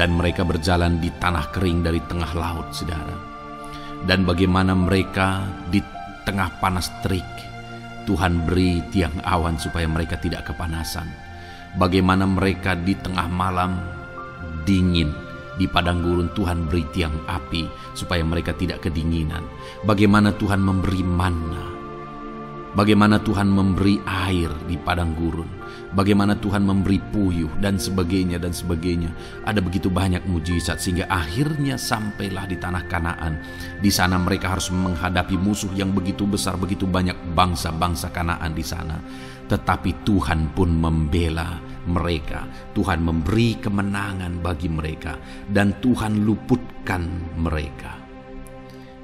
dan mereka berjalan di tanah kering dari tengah laut saudara. Dan bagaimana mereka di tengah panas terik Tuhan beri tiang awan supaya mereka tidak kepanasan. Bagaimana mereka di tengah malam dingin di padang gurun, Tuhan beri tiang api supaya mereka tidak kedinginan. Bagaimana Tuhan memberi manna, bagaimana Tuhan memberi air di padang gurun, bagaimana Tuhan memberi puyuh dan sebagainya dan sebagainya. Ada begitu banyak mujizat sehingga akhirnya sampailah di tanah Kanaan. Di sana mereka harus menghadapi musuh yang begitu besar, begitu banyak bangsa-bangsa Kanaan di sana. Tetapi Tuhan pun membela mereka. Tuhan memberi kemenangan bagi mereka dan Tuhan luputkan mereka.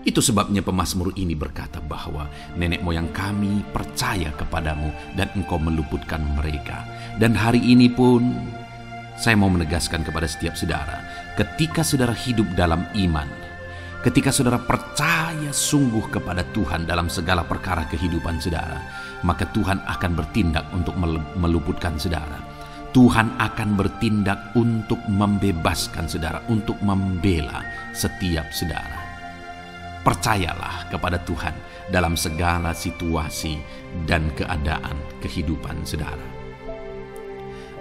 Itu sebabnya pemazmur ini berkata bahwa nenek moyang kami percaya kepadamu dan Engkau meluputkan mereka. Dan hari ini pun saya mau menegaskan kepada setiap saudara, ketika saudara hidup dalam iman, ketika saudara percaya sungguh kepada Tuhan dalam segala perkara kehidupan saudara, maka Tuhan akan bertindak untuk meluputkan saudara. Tuhan akan bertindak untuk membebaskan saudara, untuk membela setiap saudara. Percayalah kepada Tuhan dalam segala situasi dan keadaan kehidupan saudara.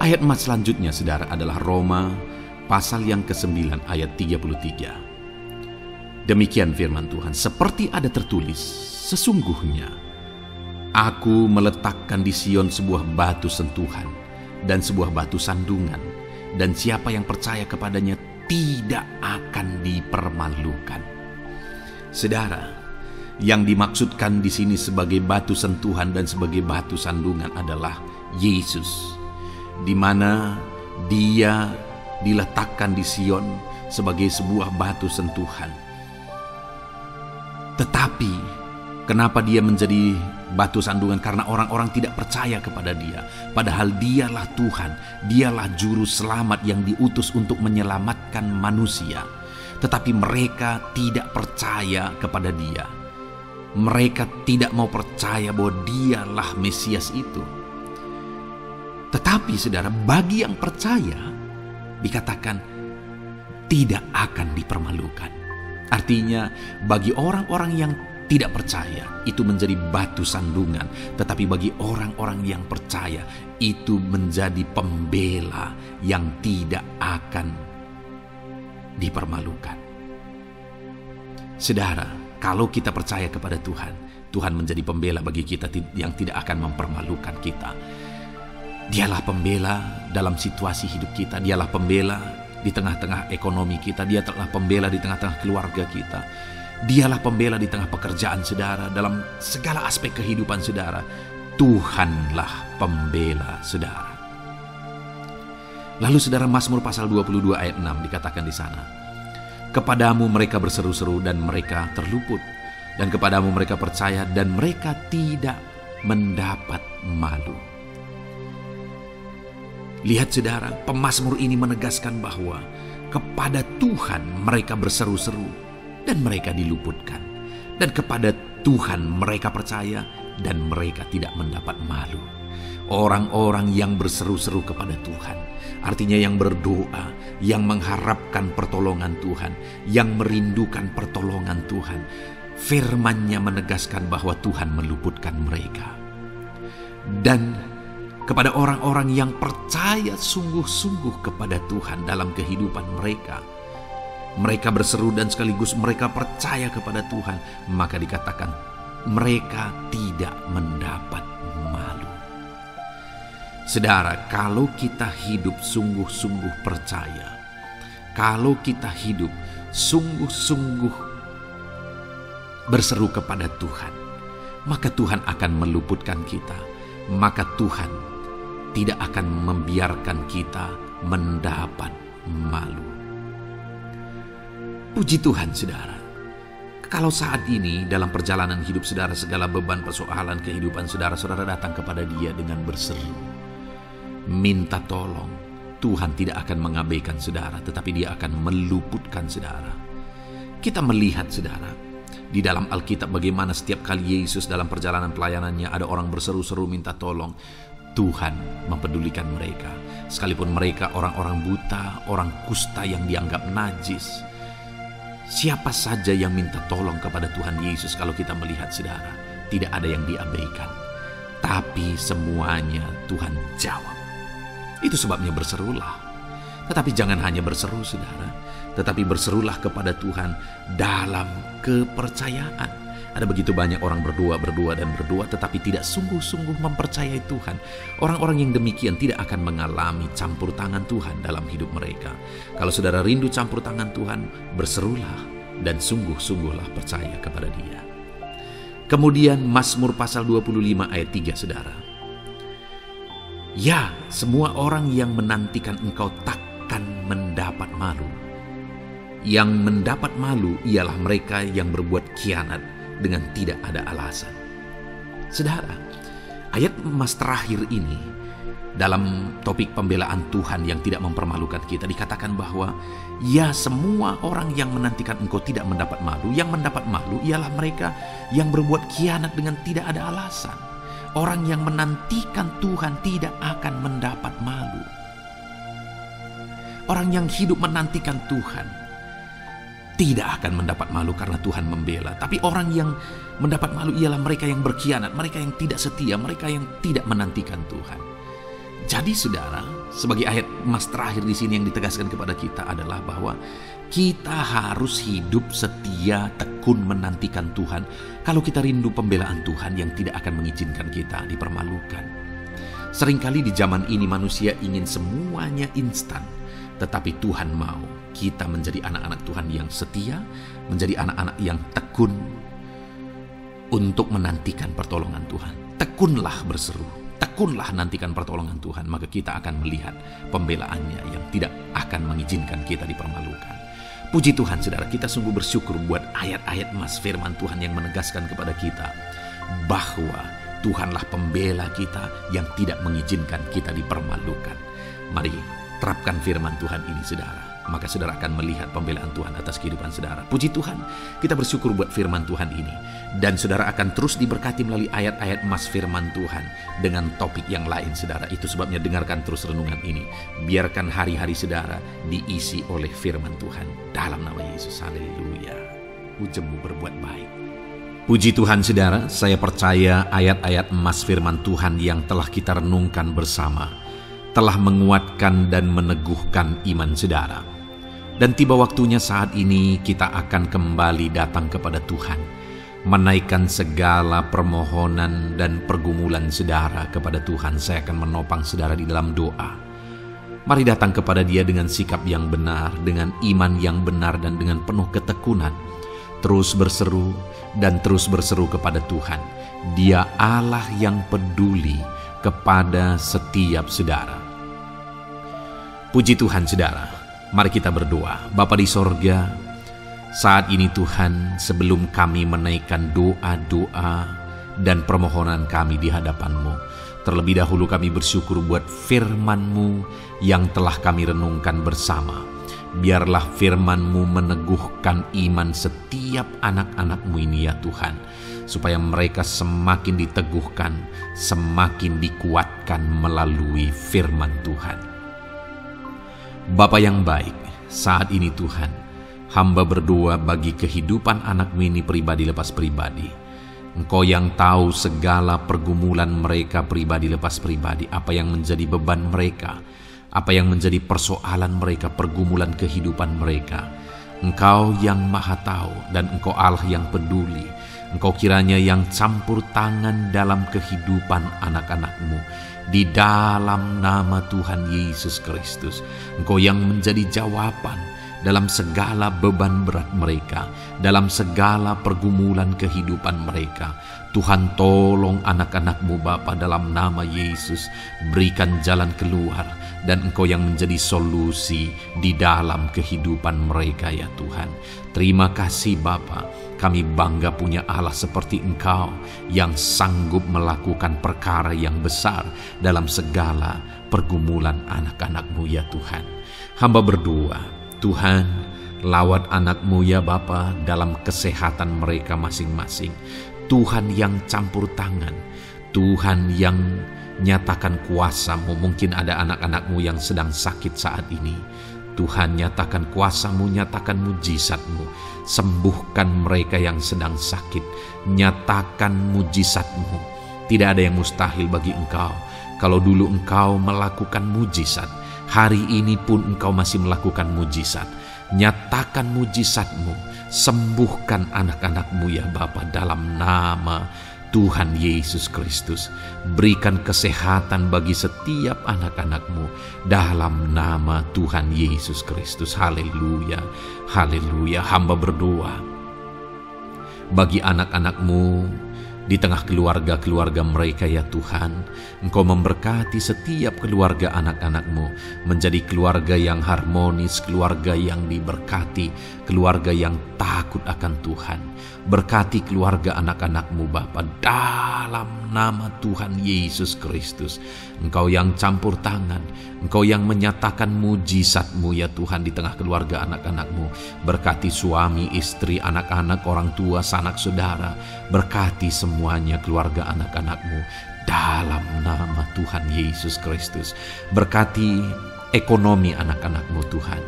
Ayat emas selanjutnya saudara adalah Roma pasal yang ke-9 ayat 33. Demikian firman Tuhan, seperti ada tertulis, sesungguhnya Aku meletakkan di Sion sebuah batu sentuhan dan sebuah batu sandungan, dan siapa yang percaya kepadanya tidak akan dipermalukan. Saudara, yang dimaksudkan di sini sebagai batu sentuhan dan sebagai batu sandungan adalah Yesus, di mana Dia diletakkan di Sion sebagai sebuah batu sentuhan. Tetapi kenapa Dia menjadi batu sandungan? Karena orang-orang tidak percaya kepada Dia. Padahal Dialah Tuhan, Dialah juru selamat yang diutus untuk menyelamatkan manusia. Tetapi mereka tidak percaya kepada Dia. Mereka tidak mau percaya bahwa Dialah Mesias itu. Tetapi saudara, bagi yang percaya dikatakan tidak akan dipermalukan. Artinya bagi orang-orang yang tidak percaya itu menjadi batu sandungan, tetapi bagi orang-orang yang percaya itu menjadi pembela yang tidak akan dipermalukan. Saudara, kalau kita percaya kepada Tuhan, Tuhan menjadi pembela bagi kita yang tidak akan mempermalukan kita. Dialah pembela dalam situasi hidup kita, Dialah pembela di tengah-tengah ekonomi kita, Dia telah pembela di tengah-tengah keluarga kita, Dialah pembela di tengah pekerjaan saudara, dalam segala aspek kehidupan saudara. Tuhanlah pembela saudara. Lalu saudara, Mazmur pasal 22 ayat 6 dikatakan di sana, kepadamu mereka berseru-seru dan mereka terluput, dan kepadamu mereka percaya dan mereka tidak mendapat malu. Lihat saudara, pemazmur ini menegaskan bahwa kepada Tuhan mereka berseru-seru dan mereka diluputkan, dan kepada Tuhan mereka percaya dan mereka tidak mendapat malu. Orang-orang yang berseru-seru kepada Tuhan, artinya yang berdoa, yang mengharapkan pertolongan Tuhan, yang merindukan pertolongan Tuhan, firman-Nya menegaskan bahwa Tuhan meluputkan mereka. Dan kepada orang-orang yang percaya sungguh-sungguh kepada Tuhan dalam kehidupan mereka, mereka berseru dan sekaligus mereka percaya kepada Tuhan, maka dikatakan mereka tidak mendapat malu. Saudara, kalau kita hidup sungguh-sungguh percaya, kalau kita hidup sungguh-sungguh berseru kepada Tuhan, maka Tuhan akan meluputkan kita, maka Tuhan tidak akan membiarkan kita mendapat malu. Puji Tuhan saudara, kalau saat ini dalam perjalanan hidup saudara, segala beban persoalan kehidupan saudara, saudara datang kepada Dia dengan berseru, minta tolong, Tuhan tidak akan mengabaikan saudara, tetapi Dia akan meluputkan saudara. Kita melihat saudara, di dalam Alkitab bagaimana setiap kali Yesus dalam perjalanan pelayanannya ada orang berseru-seru minta tolong, Tuhan mempedulikan mereka. Sekalipun mereka orang-orang buta, orang kusta yang dianggap najis. Siapa saja yang minta tolong kepada Tuhan Yesus, kalau kita melihat saudara, tidak ada yang diabaikan. Tapi semuanya Tuhan jawab. Itu sebabnya berserulah. Tetapi jangan hanya berseru saudara, tetapi berserulah kepada Tuhan dalam kepercayaan. Ada begitu banyak orang berdoa, tetapi tidak sungguh-sungguh mempercayai Tuhan. Orang-orang yang demikian tidak akan mengalami campur tangan Tuhan dalam hidup mereka. Kalau saudara rindu campur tangan Tuhan, berserulah dan sungguh-sungguhlah percaya kepada Dia. Kemudian Mazmur pasal 25 ayat 3 saudara. Ya, semua orang yang menantikan Engkau takkan mendapat malu. Yang mendapat malu ialah mereka yang berbuat khianat dengan tidak ada alasan. Saudara, ayat emas terakhir ini dalam topik pembelaan Tuhan yang tidak mempermalukan kita, dikatakan bahwa ya, semua orang yang menantikan Engkau tidak mendapat malu. Yang mendapat malu ialah mereka yang berbuat khianat dengan tidak ada alasan. Orang yang menantikan Tuhan tidak akan mendapat malu. Orang yang hidup menantikan Tuhan tidak akan mendapat malu karena Tuhan membela. Tapi orang yang mendapat malu ialah mereka yang berkhianat, mereka yang tidak setia, mereka yang tidak menantikan Tuhan. Jadi saudara, sebagai ayat emas terakhir di sini yang ditegaskan kepada kita adalah bahwa kita harus hidup setia, tekun menantikan Tuhan. Kalau kita rindu pembelaan Tuhan yang tidak akan mengizinkan kita dipermalukan. Seringkali di zaman ini manusia ingin semuanya instan. Tetapi Tuhan mau kita menjadi anak-anak Tuhan yang setia, menjadi anak-anak yang tekun untuk menantikan pertolongan Tuhan. Tekunlah berseru, tekunlah nantikan pertolongan Tuhan, maka kita akan melihat pembelaannya yang tidak akan mengizinkan kita dipermalukan. Puji Tuhan saudara, kita sungguh bersyukur buat ayat-ayat emas firman Tuhan yang menegaskan kepada kita bahwa Tuhanlah pembela kita yang tidak mengizinkan kita dipermalukan. Mari terapkan firman Tuhan ini saudara, maka saudara akan melihat pembelaan Tuhan atas kehidupan saudara. Puji Tuhan, kita bersyukur buat firman Tuhan ini. Dan saudara akan terus diberkati melalui ayat-ayat emas firman Tuhan dengan topik yang lain saudara. Itu sebabnya dengarkan terus renungan ini. Biarkan hari-hari saudara diisi oleh firman Tuhan. Dalam nama Yesus, haleluya. Ujungmu berbuat baik. Puji Tuhan saudara, saya percaya ayat-ayat emas firman Tuhan yang telah kita renungkan bersama telah menguatkan dan meneguhkan iman saudara. Dan tiba waktunya saat ini kita akan kembali datang kepada Tuhan, menaikkan segala permohonan dan pergumulan saudara kepada Tuhan. Saya akan menopang saudara di dalam doa. Mari datang kepada Dia dengan sikap yang benar, dengan iman yang benar, dan dengan penuh ketekunan. Terus berseru dan terus berseru kepada Tuhan. Dia Allah yang peduli kepada setiap saudara. Puji Tuhan saudara, mari kita berdoa. Bapa di sorga, saat ini Tuhan, sebelum kami menaikkan doa-doa dan permohonan kami di hadapan-Mu, terlebih dahulu kami bersyukur buat firman-Mu yang telah kami renungkan bersama. Biarlah firman-Mu meneguhkan iman setiap anak-anak-Mu ini ya Tuhan, supaya mereka semakin diteguhkan, semakin dikuatkan melalui firman Tuhan. Bapa yang baik, saat ini Tuhan, hamba berdoa bagi kehidupan anak-Mu ini pribadi lepas pribadi. Engkau yang tahu segala pergumulan mereka pribadi lepas pribadi, apa yang menjadi beban mereka, apa yang menjadi persoalan mereka, pergumulan kehidupan mereka. Engkau yang maha tahu dan Engkau Allah yang peduli. Engkau kiranya yang campur tangan dalam kehidupan anak-anak-Mu. Di dalam nama Tuhan Yesus Kristus, Engkau yang menjadi jawaban dalam segala beban berat mereka, dalam segala pergumulan kehidupan mereka. Tuhan tolong anak-anak-Mu Bapa dalam nama Yesus, berikan jalan keluar, dan Engkau yang menjadi solusi di dalam kehidupan mereka ya Tuhan. Terima kasih Bapa, kami bangga punya Allah seperti Engkau yang sanggup melakukan perkara yang besar dalam segala pergumulan anak-anak-Mu ya Tuhan. Hamba berdoa, Tuhan, lawat anak-Mu ya Bapa dalam kesehatan mereka masing-masing. Tuhan yang campur tangan, Tuhan yang nyatakan kuasa-Mu. Mungkin ada anak-anak-Mu yang sedang sakit saat ini. Tuhan, nyatakan kuasa-Mu, nyatakan mujizat-Mu. Sembuhkan mereka yang sedang sakit. Nyatakan mujizat-Mu. Tidak ada yang mustahil bagi Engkau. Kalau dulu Engkau melakukan mujizat, hari ini pun Engkau masih melakukan mujizat. Nyatakan mujizat-Mu. Sembuhkan anak-anak-Mu ya Bapa dalam nama Tuhan Yesus Kristus. Berikan kesehatan bagi setiap anak-anak-Mu dalam nama Tuhan Yesus Kristus. Haleluya, haleluya. Hamba berdoa bagi anak-anak-Mu di tengah keluarga-keluarga mereka ya Tuhan. Engkau memberkati setiap keluarga anak-anak-Mu menjadi keluarga yang harmonis, keluarga yang diberkati, keluarga yang takut akan Tuhan. Berkati keluarga anak-anak-Mu Bapa dalam nama Tuhan Yesus Kristus. Engkau yang campur tangan, Engkau yang menyatakan mujizat-Mu ya Tuhan di tengah keluarga anak-anak-Mu. Berkati suami, istri, anak-anak, orang tua, sanak saudara. Berkati semuanya keluarga anak-anak-Mu dalam nama Tuhan Yesus Kristus. Berkati ekonomi anak-anak-Mu Tuhan.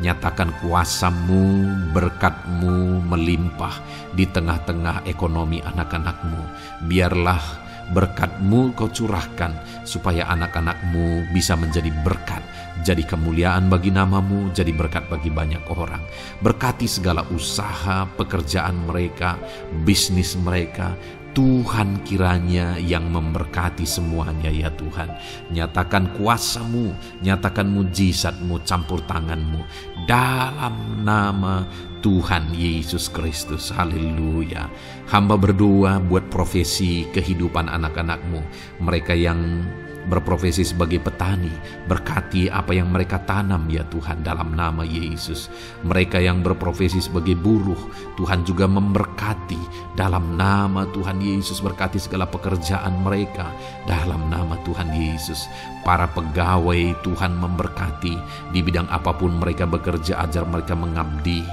Nyatakan kuasa-Mu, berkat-Mu melimpah di tengah-tengah ekonomi anak-anak-Mu. Biarlah berkat-Mu Kau curahkan supaya anak-anak-Mu bisa menjadi berkat, jadi kemuliaan bagi nama-Mu, jadi berkat bagi banyak orang. Berkati segala usaha, pekerjaan mereka, bisnis mereka. Tuhan kiranya yang memberkati semuanya ya Tuhan. Nyatakan kuasa-Mu, nyatakan mujizat-Mu, campur tangan-Mu dalam nama Tuhan Yesus Kristus. Haleluya. Hamba berdoa buat profesi kehidupan anak-anak-Mu, mereka yang berprofesi sebagai petani, berkati apa yang mereka tanam ya Tuhan dalam nama Yesus. Mereka yang berprofesi sebagai buruh, Tuhan juga memberkati dalam nama Tuhan Yesus. Berkati segala pekerjaan mereka dalam nama Tuhan Yesus. Para pegawai Tuhan memberkati di bidang apapun mereka bekerja, ajar mereka mengabdi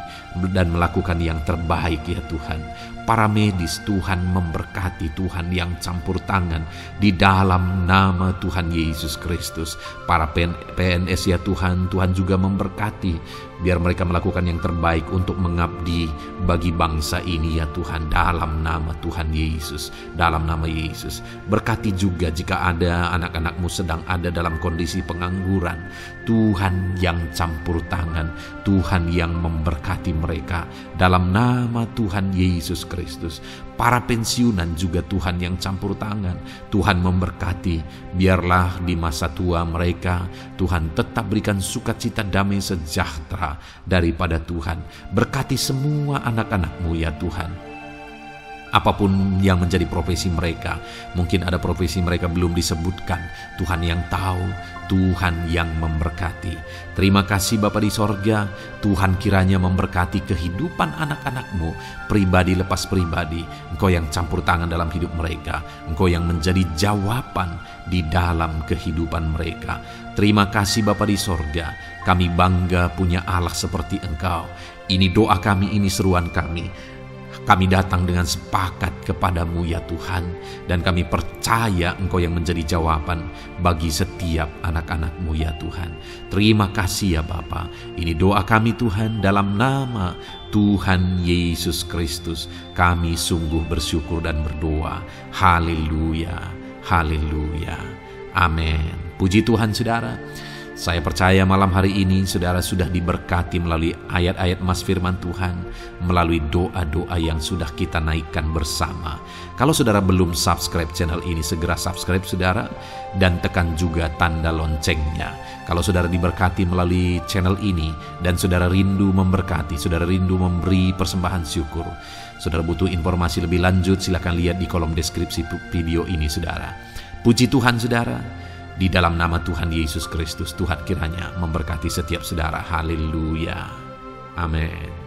dan melakukan yang terbaik ya Tuhan. Para medis Tuhan memberkati, Tuhan yang campur tangan di dalam nama Tuhan Yesus Kristus. Para PNS ya Tuhan, Tuhan juga memberkati, biar mereka melakukan yang terbaik untuk mengabdi bagi bangsa ini ya Tuhan, dalam nama Tuhan Yesus, dalam nama Yesus. Berkati juga jika ada anak-anak-Mu sedang ada dalam kondisi pengangguran, Tuhan yang campur tangan, Tuhan yang memberkati mereka dalam nama Tuhan Yesus Kristus. Para pensiunan juga Tuhan yang campur tangan, Tuhan memberkati, biarlah di masa tua mereka Tuhan tetap berikan sukacita, damai sejahtera daripada Tuhan. Berkati semua anak-anak-Mu ya Tuhan. Apapun yang menjadi profesi mereka, mungkin ada profesi mereka belum disebutkan, Tuhan yang tahu, Tuhan yang memberkati. Terima kasih Bapa di sorga, Tuhan kiranya memberkati kehidupan anak-anak-Mu, pribadi lepas pribadi. Engkau yang campur tangan dalam hidup mereka, Engkau yang menjadi jawaban di dalam kehidupan mereka. Terima kasih Bapa di sorga, kami bangga punya Allah seperti Engkau. Ini doa kami, ini seruan kami. Kami datang dengan sepakat kepadamu ya Tuhan, dan kami percaya Engkau yang menjadi jawaban bagi setiap anak-anak-Mu ya Tuhan. Terima kasih ya Bapa. Ini doa kami Tuhan, dalam nama Tuhan Yesus Kristus. Kami sungguh bersyukur dan berdoa. Haleluya, haleluya, amin. Puji Tuhan saudara. Saya percaya malam hari ini saudara sudah diberkati melalui ayat-ayat Mas firman Tuhan, melalui doa-doa yang sudah kita naikkan bersama. Kalau saudara belum subscribe channel ini, segera subscribe saudara, dan tekan juga tanda loncengnya. Kalau saudara diberkati melalui channel ini, dan saudara rindu memberkati, saudara rindu memberi persembahan syukur, saudara butuh informasi lebih lanjut, silakan lihat di kolom deskripsi video ini saudara. Puji Tuhan saudara. Di dalam nama Tuhan Yesus Kristus, Tuhan kiranya memberkati setiap saudara. Haleluya. Amin.